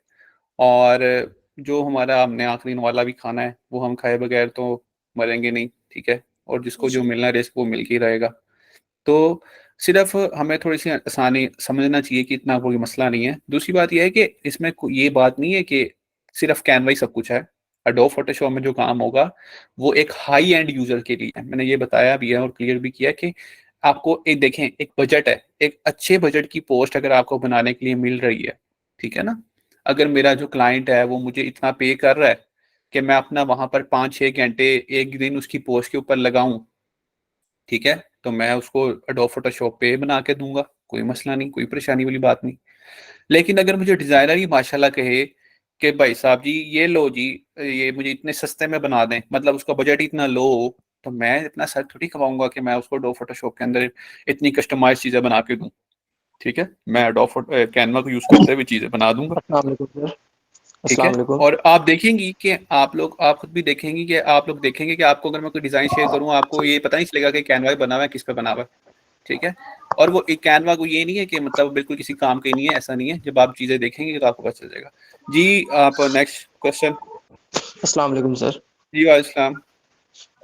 और जो हमारा हमने आखिरी वाला भी खाना है वो हम खाए बगैर तो मरेंगे नहीं, ठीक है। और जिसको जो मिलना रिस्क वो मिल के ही रहेगा। तो सिर्फ हमें थोड़ी सी आसानी समझना चाहिए कि इतना कोई मसला नहीं है। दूसरी बात यह है कि इसमें ये बात नहीं है कि सिर्फ कैनवा ही सब कुछ है। अडोब फोटोशॉप में जो काम होगा वो एक हाई एंड यूजर के लिए है। मैंने ये बताया भी है और क्लियर भी किया कि आपको एक देखें, एक बजट है, एक अच्छे बजट की पोस्ट अगर आपको बनाने के लिए मिल रही है, ठीक है ना। अगर मेरा जो क्लाइंट है वो मुझे इतना पे कर रहा है कि मैं अपना वहां पर 5-6 घंटे एक दिन उसकी पोस्ट के ऊपर लगाऊं, ठीक है, तो मैं उसको अडोब फोटोशॉप पे बना के दूंगा, कोई मसला नहीं, कोई परेशानी वाली बात नहीं। लेकिन अगर मुझे डिजाइनर ही माशाल्लाह कहे कि भाई साहब जी ये लो जी, ये मुझे इतने सस्ते में बना दें, मतलब उसका बजट इतना लो हो, तो मैं इतना सर थोड़ी कमाऊंगा कि मैं उसको अडोब फोटोशॉप के अंदर इतनी कस्टमाइज चीजें बना के दूं, ठीक है। मैं अडोब कैनवा को यूज करते हुए चीजें बना दूंगा, अस्सलाम वालेकुम सर। ठीक अस्सलाम है। वालेकुम। और आप देखेंगी कि आप खुद भी देखेंगी कि आप लोग देखेंगे कि आपको अगर मैं कोई डिजाइन शेयर करूं आपको ये पता नहीं चलेगा कि कैनवा बना हुआ है, किस पे बना हुआ है, ठीक है। और वो एक कैनवा को ये नहीं है कि मतलब बिल्कुल किसी काम का ही नहीं है, ऐसा नहीं है। जब आप चीजें देखेंगे तो आपको पता चल जाएगा। जी आप नेक्स्ट क्वेश्चन। अस्सलाम वालेकुम सर। जी वालेकुम।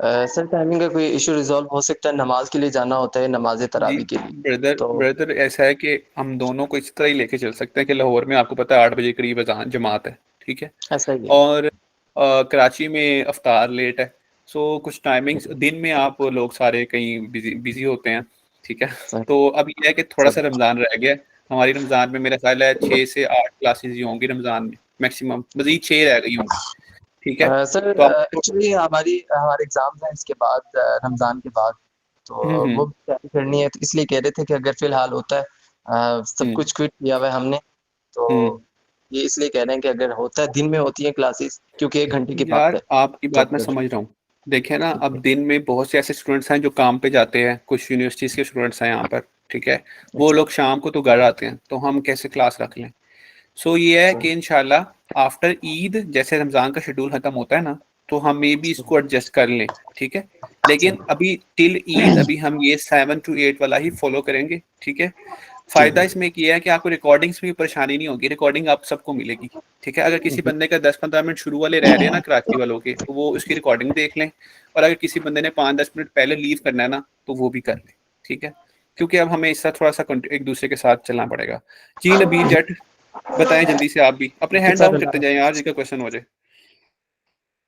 सर टाइमिंग का कोई इशू रिजॉल्व हो सकता है? नमाज के लिए जाना होता है, नमाज जी तरावी के लिए। ब्रदर तो ब्रदर ऐसा है कि हम दोनों को इस तरह ही लेके चल सकते हैं कि लाहौर में आपको पता है 8 बजे करीब जमात है, ठीक है। ऐसा ही है और कराची में अफ्तार लेट है। सो कुछ टाइमिंग्स दिन में आप लोग सारे कहीं बिजी बिजी होते हैं, ठीक है। सर। तो अब ये है कि थोड़ा सा सर रमज़ान रह गया है। हमारी रमज़ान में मेरा ख्याल है 6 से 8 क्लासेस ही होंगी रमज़ान में, मैक्सिमम मजीद 6 रह गई होंगी, ठीक है। सर तो आपको एक्चुअली हमारे एग्जाम्स हैं इसके बाद, रमज़ान के बाद, तो हम्म वो भी तैयारी करनी है, तो इसलिए कह रहे थे कि अगर फ़िलहाल होता है, सब हम्म कुछ क्विट किया हुआ है हमने, तो हम्म ये इसलिए कह रहे हैं कि अगर होता है दिन में होती है क्लासेस, क्योंकि 1 घंटे की बात यार है। आपकी बात मैं तो समझ रहा हूँ। देखिए ना, अब दिन में बहुत से ऐसे स्टूडेंट्स हैं जो काम पे जाते हैं, कुछ यूनिवर्सिटीज के स्टूडेंट्स हैं यहाँ पर, ठीक है, वो अच्छा, लोग शाम को तो घर आते हैं, तो हम कैसे क्लास रख लें? सो ये है कि इंशाल्लाह आफ्टर ईद जैसे रमजान का शेड्यूल खत्म होता है ना, तो हम मे भी इसको एडजस्ट कर लें, ठीक है। लेकिन अभी टिल ईद अभी हम ये 7 to 8 वाला ही फॉलो करेंगे, ठीक है। फायदा इसमें ये है कि आपको रिकॉर्डिंग्स में परेशानी नहीं होगी, रिकॉर्डिंग आप सबको मिलेगी, ठीक है। अगर किसी बंदे का 10-15 मिनट शुरू वाले रह रहे हैं ना कराची वालों के, तो वो उसकी रिकॉर्डिंग देख लें, और अगर किसी बंदे ने 5-10 मिनट पहले लीव करना है ना, तो वो भी कर लें, ठीक है। क्योंकि अब हमें इसका थोड़ा सा एक दूसरे के साथ चलना पड़ेगा। जी नबील जट, बताएं जल्दी से, आप भी अपने हैंड डाउन करते जाएं यार, जिसका क्वेश्चन हो जाए।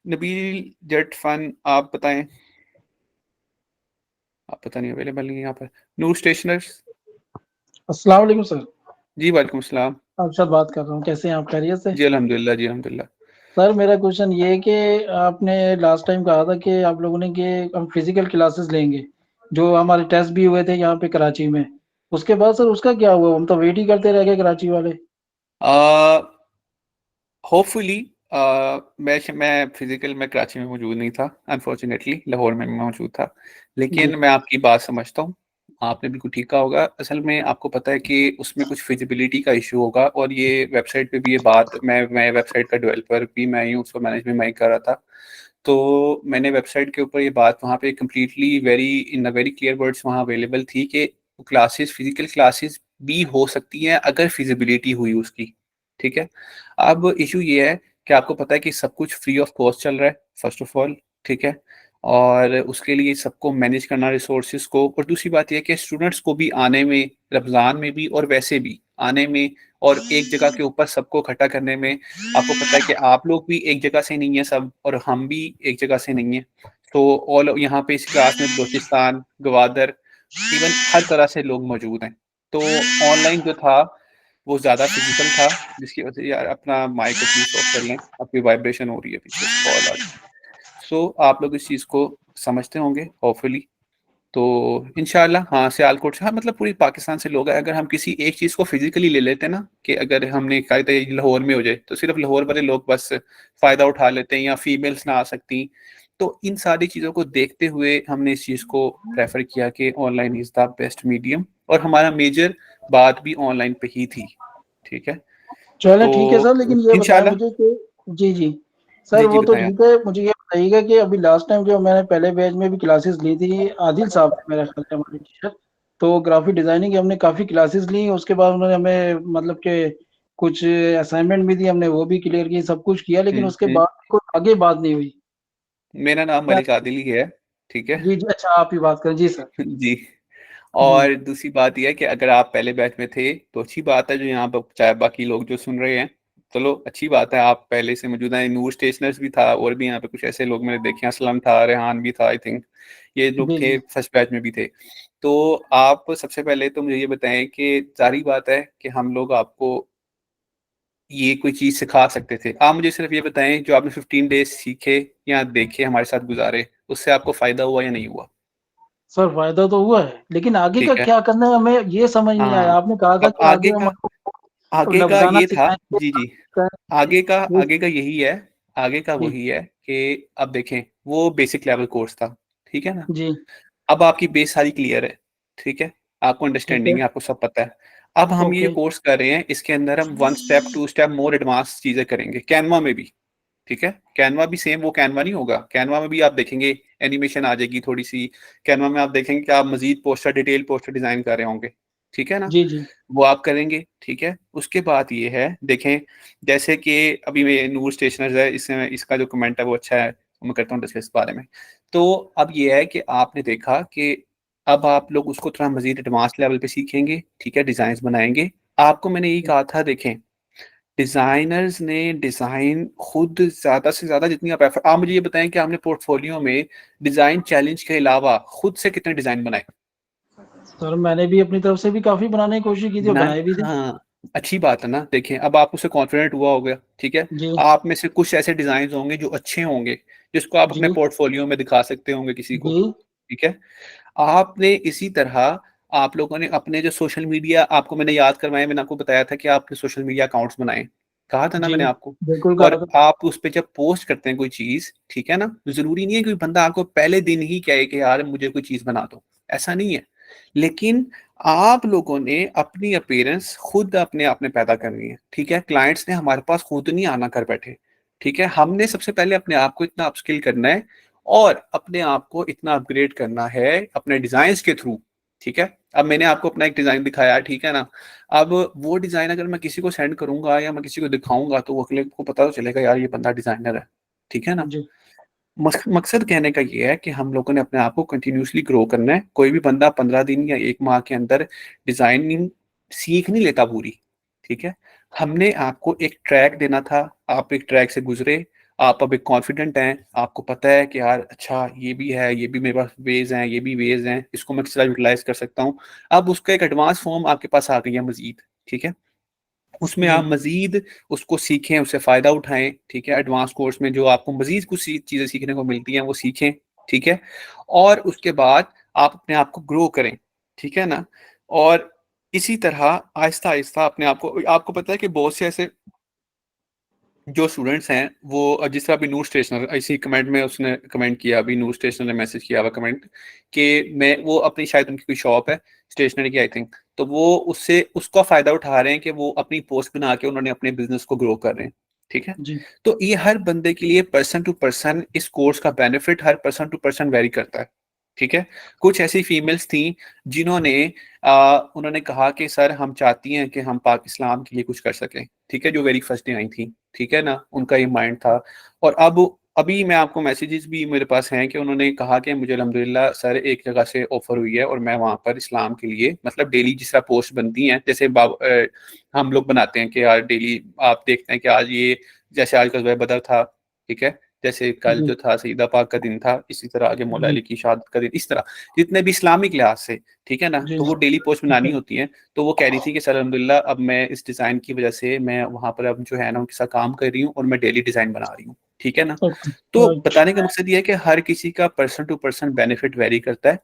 नबील जट फन, आप बताएं। आप पता नहीं अवेलेबल नहीं है यहाँ पर। नूर स्टेशनर्स, अस्सलाम वालेकुम सर। जी वालेकुम सलाम। आपसे बात कर रहा हूँ, कैसे हैं आप, खैरियत से? जी अल्हम्दुलिल्लाह, जी अल्हम्दुलिल्लाह। सर मेरा क्वेश्चन ये है कि आपने लास्ट टाइम कहा था कि आप लोगों ने कि हम फिजिकल क्लासेस लेंगे, जो हमारे टेस्ट भी हुए थे यहाँ पे कराची में। उसके बाद सर उसका क्या हुआ? हम तो वेट ही करते रह गए कराची वाले। होपफुली मैं फिजिकल में कराची में मौजूद नहीं था, अनफॉर्चुनेटली लाहौर में मौजूद था, जी लेकिन मैं आपकी बात समझता हूँ। आपने बिल्कुल ठीक कहा होगा। असल में आपको पता है कि उसमें कुछ फिजिबिलिटी का इशू होगा, और ये वेबसाइट पे भी ये बात, मैं वेबसाइट का डेवलपर भी मैं ही हूँ, उसको मैनेजमेंट मैं ही कर रहा था। तो मैंने वेबसाइट के ऊपर ये बात वहाँ पे completely very in very clear words वहाँ अवेलेबल थी कि क्लासेस, फिजिकल क्लासेस भी हो सकती हैं अगर फिजिबिलिटी हुई उसकी, ठीक है। अब इशू ये है कि आपको पता है कि सब कुछ फ्री ऑफ कॉस्ट चल रहा है, फर्स्ट ऑफ ऑल, ठीक है। और उसके लिए सबको मैनेज करना रिसोर्सेज को, और दूसरी बात यह है कि स्टूडेंट्स को भी आने में, रमज़ान में भी और वैसे भी आने में, और एक जगह के ऊपर सबको इकट्ठा करने में, आपको पता है कि आप लोग भी एक जगह से नहीं है सब, और हम भी एक जगह से नहीं है। तो ऑल यहाँ पे इस क्लास में बलूचिस्तान, गवादर, इवन हर तरह से लोग मौजूद हैं। तो ऑनलाइन जो था वो ज़्यादा फिजिकल था, जिसकी वजह से, यार अपना माइक को प्लीज ऑफ कर लें, आपकी वाइब्रेशन हो रही है पीछे से, कॉल आ रही है। सो आप लोग इस चीज़ को समझते होंगे होपफुली। तो इंशाल्लाह, हाँ, सियालकोट से, हाँ, मतलब पूरी पाकिस्तान से लोग हैं। अगर हम किसी एक चीज़ को फिजिकली ले लेते हैं ना, कि अगर हमने कहा था ये लाहौर में हो जाए, तो सिर्फ लाहौर वाले लोग बस फ़ायदा उठा लेते हैं, या फीमेल्स ना आ सकती। तो इन सारी चीज़ों को देखते हुए हमने इस चीज़ को प्रेफर किया कि online is the best medium, और हमारा मेजर बात भी ऑनलाइन पे ही थी, ठीक है। चलो ठीक है तो सर, लेकिन ये बताएं इंशाल्लाह, मुझे कि जी जी सर, जी जी वो तो बताएं आप। ठीक है, मुझे ये बताइएगा कि अभी लास्ट टाइम जो मैंने पहले बैच में भी क्लासेस ली थी, आदिल साहब थे मेरा ख्याल है हमारे टीचर, तो ग्राफिक डिजाइनिंग की हमने काफी क्लासेस ली। उसके बाद उन्होंने हमें मतलब कि कुछ असाइनमेंट भी दी, हमने वो भी क्लियर की, सब कुछ किया, लेकिन उसके हम्म। बाद कोई आगे बात नहीं हुई। मेरा नाम क्या? मलिक आदिल ही है, ठीक है। जी जी, अच्छा आप ही बात करें जी सर। जी। जी और दूसरी बात यह है कि अगर आप पहले बैच में थे तो अच्छी बात है, जो यहाँ पर चाहे बाकी लोग जो सुन रहे हैं, चलो अच्छी बात है, आप पहले से मौजूद हैं। नूर स्टेशनर्स भी था, और भी यहाँ पे कुछ ऐसे लोग मैंने देखे हैं, असलम था, रेहान भी था, आई थिंक ये लोग जी थे, जी फर्स्ट बैच में भी थे। तो आप सबसे पहले तो मुझे ये बताएं कि जारी बात है कि हम लोग आपको ये कोई चीज सिखा सकते थे। आप मुझे सिर्फ ये बताएं, जो आपने 15 डेज सीखे या देखे, हमारे साथ गुजारे, उससे आपको फायदा हुआ या नहीं हुआ? सर, फायदा तो हुआ है, लेकिन आगे का ठीक है। क्या करना है हमें ये समझ नहीं आया। हाँ, आपने कहा था अब कि आगे हम आपको आगे का लफ्जाना ये था, सिखाएंगे, जी जी, करेंगे। ये आगे का यही है, आगे का जी वही है कि अब देखें, वो बेसिक लेवल कोर्स था, ठीक है ना। जी अब आपकी बेस सारी क्लियर है, ठीक है, आपको ठीक है, अंडरस्टैंडिंग है, आपको सब पता है। अब हम ये ओके कोर्स कर रहे हैं, इसके अंदर हम 1 स्टेप 2 स्टेप मोर एडवांस चीजें करेंगे, कैनवा में भी, ठीक है। कैनवा भी सेम वो कैनवा नहीं होगा, कैनवा में भी आप देखेंगे एनिमेशन आ जाएगी थोड़ी सी। कैनवा में आप देखेंगे कि आप मजीद पोस्टर, डिटेल पोस्टर डिजाइन कर रहे होंगे, ठीक है ना, जी जी वो आप करेंगे, ठीक है। उसके बाद ये है, देखें, जैसे कि अभी मैं नूर स्टेशनर्स है, इससे इसका जो कमेंट है वो अच्छा है, मैं करता हूँ डिस्कस इस बारे में। तो अब ये है कि आपने देखा कि अब आप लोग उसको थोड़ा मजीद एडवांस लेवल पे सीखेंगे, ठीक है, डिजाइन बनाएंगे। आपको मैंने यही कहा था, देखें, डिजाइनर्स ने डिजाइन खुद ज्यादा से ज्यादा जितनी आप एफर्ट, आप मुझे ये बताएं कि आपने पोर्टफोलियो में डिजाइन चैलेंज के अलावा खुद से कितने डिजाइन बनाए? सर, मैंने भी अपनी तरफ से भी काफी बनाने की कोशिश की थी और ना, बनाए भी थे। हाँ, अच्छी बात है ना। देखें, अब आप उससे कॉन्फिडेंट हुआ होगा, ठीक है। जी आप में से कुछ ऐसे डिजाइन होंगे जो अच्छे होंगे, जिसको आप अपने जी पोर्टफोलियो में दिखा सकते होंगे किसी को, जी ठीक है। आपने इसी तरह, आप लोगों ने अपने जो सोशल मीडिया, आपको मैंने याद करवाया, मैंने आपको बताया था कि आपने सोशल मीडिया अकाउंट्स बनाए, कहा था ना जी मैंने आपको। बिल्कुल और कहा था। आप उस पे जब पोस्ट करते हैं कोई चीज, ठीक है ना, तो जरूरी नहीं है कोई बंदा आपको पहले दिन ही कहे कि यार मुझे कोई चीज बना दो, ऐसा नहीं है। लेकिन आप लोगों ने अपनी अपीयरेंस खुद अपने आप में पैदा करनी है, ठीक है। क्लाइंट्स ने हमारे पास खुद नहीं आना कर बैठे, ठीक है। हमने सबसे पहले अपने आप को इतना अपस्किल करना है और अपने आप को इतना अपग्रेड करना है अपने डिजाइन के थ्रू, ठीक है। अब मैंने आपको अपना एक डिजाइन दिखाया, ठीक है ना। अब वो डिजाइन अगर मैं किसी को सेंड करूंगा या मैं किसी को दिखाऊंगा तो वो अगले को पता तो चलेगा यार ये बंदा डिजाइनर है, ठीक है ना। जी मकसद कहने का ये है कि हम लोगों ने अपने आप को कंटिन्यूसली ग्रो करना है। कोई भी बंदा 15 दिन या 1 माह के अंदर डिजाइनिंग सीख नहीं लेता पूरी, ठीक है। हमने आपको एक ट्रैक देना था, आप एक ट्रैक से गुजरे, आप अब एक कॉन्फिडेंट हैं, आपको पता है कि यार अच्छा ये भी है, ये भी मेरे पास वेज हैं, ये भी वेज हैं, इसको मैं किस तरह यूटिलाइज कर सकता हूँ। अब उसका एक एडवांस फॉर्म आपके पास आ गई है मजीद, ठीक है। उसमें जी आप मजीद उसको सीखें, उससे फायदा उठाएं, ठीक है। एडवांस कोर्स में जो आपको मजीद कुछ चीजें सीखने को मिलती हैं वो सीखें, ठीक है। और उसके बाद आप अपने आप को ग्रो करें, ठीक है ना। और इसी तरह आहिस्ता आहिस्ता अपने आप को, आपको पता है कि बहुत से ऐसे जो स्टूडेंट्स हैं वो, जिस तरह अभी नूर स्टेशनर इसी कमेंट में उसने कमेंट किया, अभी नूर स्टेशनर ने मैसेज किया हुआ कमेंट कि मैं वो अपनी शायद उनकी कोई शॉप है स्टेशनरी की आई थिंक, तो वो उससे उसका फायदा उठा रहे हैं कि वो अपनी पोस्ट बना के उन्होंने अपने बिजनेस को ग्रो कर रहे हैं, ठीक है। जी तो ये हर बंदे के लिए पर्सन टू पर्सन इस कोर्स का बेनिफिट हर पर्सन टू पर्सन वेरी करता है, ठीक है। कुछ ऐसी फीमेल्स थी जिन्होंने उन्होंने कहा कि सर हम चाहती हैं कि हम पाक इस्लाम के लिए कुछ कर सकें, ठीक है, जो वेरी फर्स्ट डे आई थी, ठीक है ना, उनका ये माइंड था। और अब अभी मैं आपको मैसेजेस भी मेरे पास हैं कि उन्होंने कहा कि मुझे अल्हम्दुलिल्लाह सर एक जगह से ऑफर हुई है और मैं वहां पर इस्लाम के लिए मतलब डेली जिस तरह पोस्ट बनती हैं जैसे हम लोग बनाते हैं कि यार डेली आप देखते हैं कि आज ये जैसे आज का बदर था, ठीक है, जैसे कल जी जो था सईदा पाक का दिन था, इसी तरह आगे मौला जी अली की शहादत का दिन, इस तरह जितने भी इस्लामिक लिहाज से, ठीक है ना, जी तो वो डेली पोस्ट ठीक बनानी है। होती है। तो वो कह रही थी कि सर अल्हम्दुलिल्लाह अब मैं इस डिज़ाइन की वजह से मैं वहां पर अब जो है ना उनके साथ काम कर रही हूँ और मैं डेली डिज़ाइन बना रही हूँ, ठीक है ना। ओके तो राइट। बताने का मकसद ये है कि हर किसी का person to person benefit vary करता है।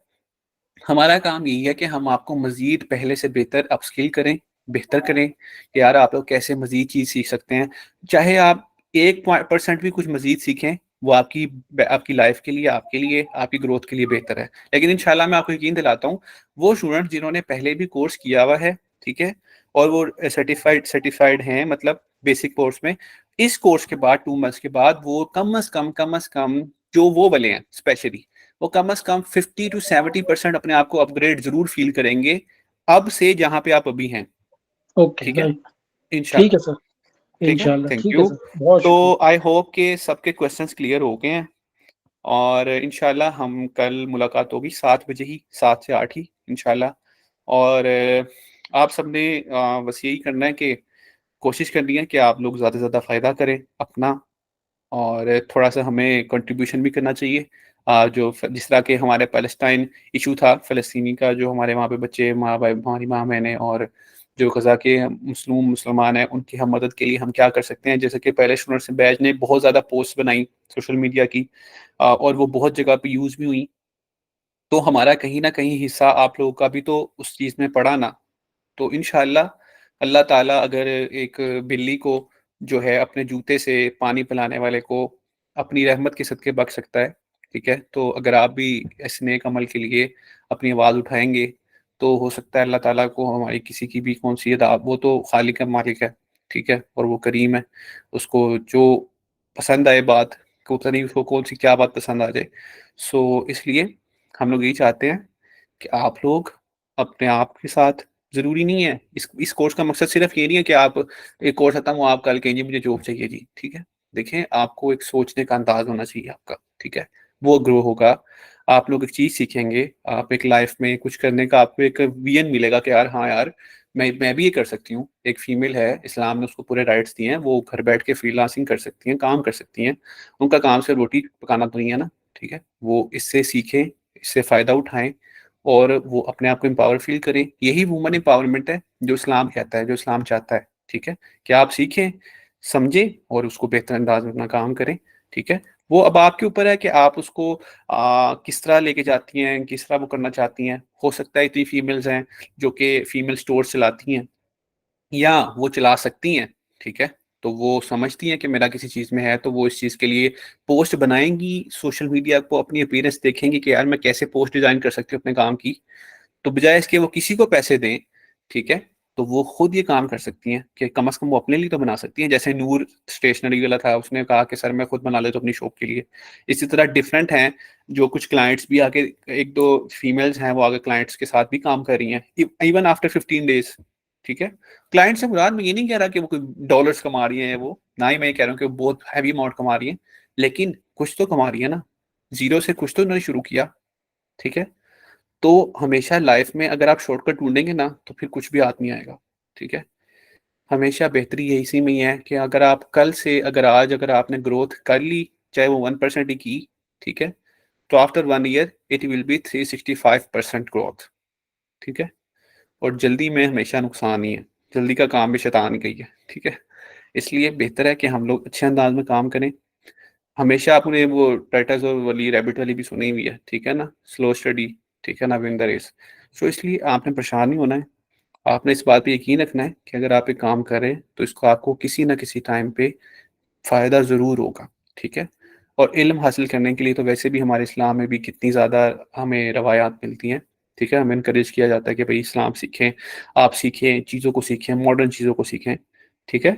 हमारा काम यही है कि हम आपको मजीद पहले से बेहतर अपस्किल करें, बेहतर करें कि यार आप लोग कैसे मजीद चीज़ सीख सकते हैं। चाहे आप 1% भी कुछ मजीद सीखें, वो आपकी लाइफ के लिए, आपके लिए, आपकी ग्रोथ के लिए बेहतर है। लेकिन इंशाल्लाह मैं आपको यकीन दिलाता हूँ वो स्टूडेंट जिन्होंने पहले भी कोर्स किया हुआ है, ठीक है, और वो सर्टिफाइड हैं मतलब बेसिक कोर्स में, इस कोर्स के बाद 2 मंथ्स के बाद वो कम अज कम जो वो वाले हैं स्पेशली, वो कम अज कम 50 to 70% अपने आप को अपग्रेड जरूर फील करेंगे अब से जहां पे आप अभी हैं, ओके ठीक है, राइट। ठीक इंशाल्लाह। है सर। ठीक है, इंशाल्लाह थैंक ठीक है यू। सर, बहुत तो शुक्रिया। आई होप कि सबके क्वेश्चंस क्लियर हो गए हैं और इंशाल्लाह हम कल मुलाकात होगी 7 बजे ही, 7 से 8 ही इंशाल्लाह। और आप सबने बस यही करना है कि कोशिश करनी है कि आप लोग ज़्यादा से ज़्यादा फ़ायदा करें अपना, और थोड़ा सा हमें कंट्रीब्यूशन भी करना चाहिए। जिस तरह के हमारे पैलेस्टाइन इशू था फ़लस्तीनी का, जो हमारे वहाँ पे बच्चे माँ भाई हमारी माँ बहनें और जो गज़ा के मुसलमान हैं उनकी हम मदद के लिए हम क्या कर सकते हैं। जैसे कि पहले स्टूडेंट्स बैच ने बहुत ज़्यादा पोस्ट बनाई सोशल मीडिया की, और वो बहुत जगह पे यूज़ भी हुई। तो हमारा कहीं ना कहीं हिस्सा आप लोगों का भी तो उस चीज़ में पड़ा ना। तो इंशाल्लाह अल्लाह ताला अगर एक बिल्ली को जो है अपने जूते से पानी पिलाने वाले को अपनी रहमत के सदके बख्श सकता है, ठीक है। तो अगर आप भी इस नेक अमल के लिए अपनी आवाज़ उठाएंगे तो हो सकता है अल्लाह ताला को हमारी किसी की भी कौन सी अदा, वो तो खालिक है मालिक है, ठीक है, और वो करीम है, उसको जो पसंद आए बात को, पता नहीं उसको कौन सी क्या बात पसंद आ जाए। सो इसलिए हम लोग यही चाहते हैं कि आप लोग अपने आप के साथ, जरूरी नहीं है इस कोर्स का मकसद सिर्फ ये नहीं है कि आप एक कोर्स खत्म हो आप कल कहेंगे मुझे जॉब चाहिए जी, ठीक है। देखें आपको एक सोचने का अंदाज होना चाहिए आपका, ठीक है, वो ग्रो होगा। आप लोग एक चीज सीखेंगे, आप एक लाइफ में कुछ करने का आपको एक विजन मिलेगा कि यार हाँ यार मैं भी ये कर सकती हूँ। एक फीमेल है, इस्लाम ने उसको पूरे राइट्स दिए हैं, वो घर बैठ के फ्रीलांसिंग कर सकती हैं, काम कर सकती हैं, उनका काम से रोटी पकाना तो नहीं है ना, ठीक है। वो इससे सीखें, इससे फायदा उठाएं और वो अपने आप को एम्पावर फील करें। यही वुमन एम्पावरमेंट है जो इस्लाम कहता है, जो इस्लाम चाहता है, ठीक है। कि आप सीखें, समझें और उसको बेहतर अंदाज में अपना काम करें, ठीक है। वो अब आपके ऊपर है कि आप उसको किस तरह लेके जाती हैं, किस तरह वो करना चाहती हैं। हो सकता है इतनी फीमेल्स हैं जो कि फीमेल स्टोर चलाती हैं या वो चला सकती हैं, ठीक है, तो वो समझती हैं कि मेरा किसी चीज़ में है, तो वो इस चीज़ के लिए पोस्ट बनाएँगी, सोशल मीडिया को अपनी अपीयरेंस देखेंगी कि यार मैं कैसे पोस्ट डिज़ाइन कर सकती हूँ अपने काम की। तो बजाय इसके वो किसी को पैसे दें, ठीक है? तो वो खुद ये काम कर सकती हैं कि कम से कम वो अपने लिए तो बना सकती हैं। जैसे नूर स्टेशनरी वाला था, उसने कहा कि सर मैं खुद बना लेता हूँ अपनी शॉप के लिए। इसी तरह डिफरेंट हैं जो कुछ क्लाइंट्स भी आके 1-2 फीमेल्स हैं, वो आगे क्लाइंट्स के साथ भी काम कर रही हैं, इवन आफ्टर 15 डेज़, ठीक है? क्लाइंट से मुराद मैं ये नहीं कह रहा कि वो कोई डॉलर्स कमा रही हैं वो, ना ही मैं ये कह रहा हूँ कि वो बहुत हेवी अमाउंट कमा रही हैं, लेकिन कुछ तो कमा रही है ना, ज़ीरो से कुछ तो उन्होंने शुरू किया, ठीक है? तो हमेशा लाइफ में अगर आप शॉर्टकट ढूँढेंगे ना, तो फिर कुछ भी हाथ नहीं आएगा, ठीक है? हमेशा बेहतरी यही इसी में ही है कि अगर आप कल से आज अगर आपने ग्रोथ कर ली, चाहे वो 1% ही की, ठीक है? तो after 1 year it will be 365% growth, ठीक है? और जल्दी में हमेशा नुकसान ही है, जल्दी का काम भी शैतान की है, ठीक है? इसलिए बेहतर है कि हम लोग अच्छे अंदाज में काम करें। हमेशा आपने वो टाइटोज़ोर वाली रैबिट वाली भी सुनी हुई है, ठीक है ना? स्लो स्टडी, ठीक है ना? Win the race. सो इसलिए आपने परेशान नहीं होना है। आपने इस बात पे यकीन रखना है कि अगर आप एक काम कर रहे हैं, तो इसको आपको किसी न किसी टाइम पे फ़ायदा ज़रूर होगा, ठीक है? और इल्म हासिल करने के लिए तो वैसे भी हमारे इस्लाम में भी कितनी ज़्यादा हमें रवायात मिलती हैं, ठीक है? हमें एनकरेज किया जाता है कि भई इस्लाम सीखें, आप सीखें, चीज़ों को सीखें, मॉडर्न चीज़ों को सीखें, ठीक है?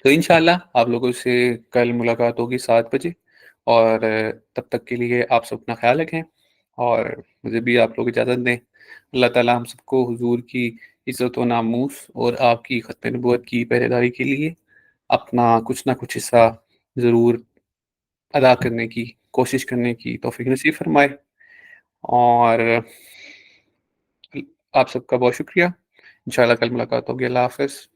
तो इंशाल्लाह आप लोगों से कल मुलाकात होगी 7 बजे और तब तक के लिए आप सब अपना ख़्याल रखें और मुझे भी आप लोग इजाज़त दें। अल्लाह ताला हम सबको हुज़ूर की इज़्ज़त व नामूस और आपकी ख़त्म नबुव्वत की पहरेदारी के लिए अपना कुछ ना कुछ हिस्सा ज़रूर अदा करने की, कोशिश करने की तौफ़ीक नसीब फ़रमाए और आप सबका बहुत शुक्रिया। इंशाल्लाह कल मुलाकात होगी। अल्लाह हाफ़िज़।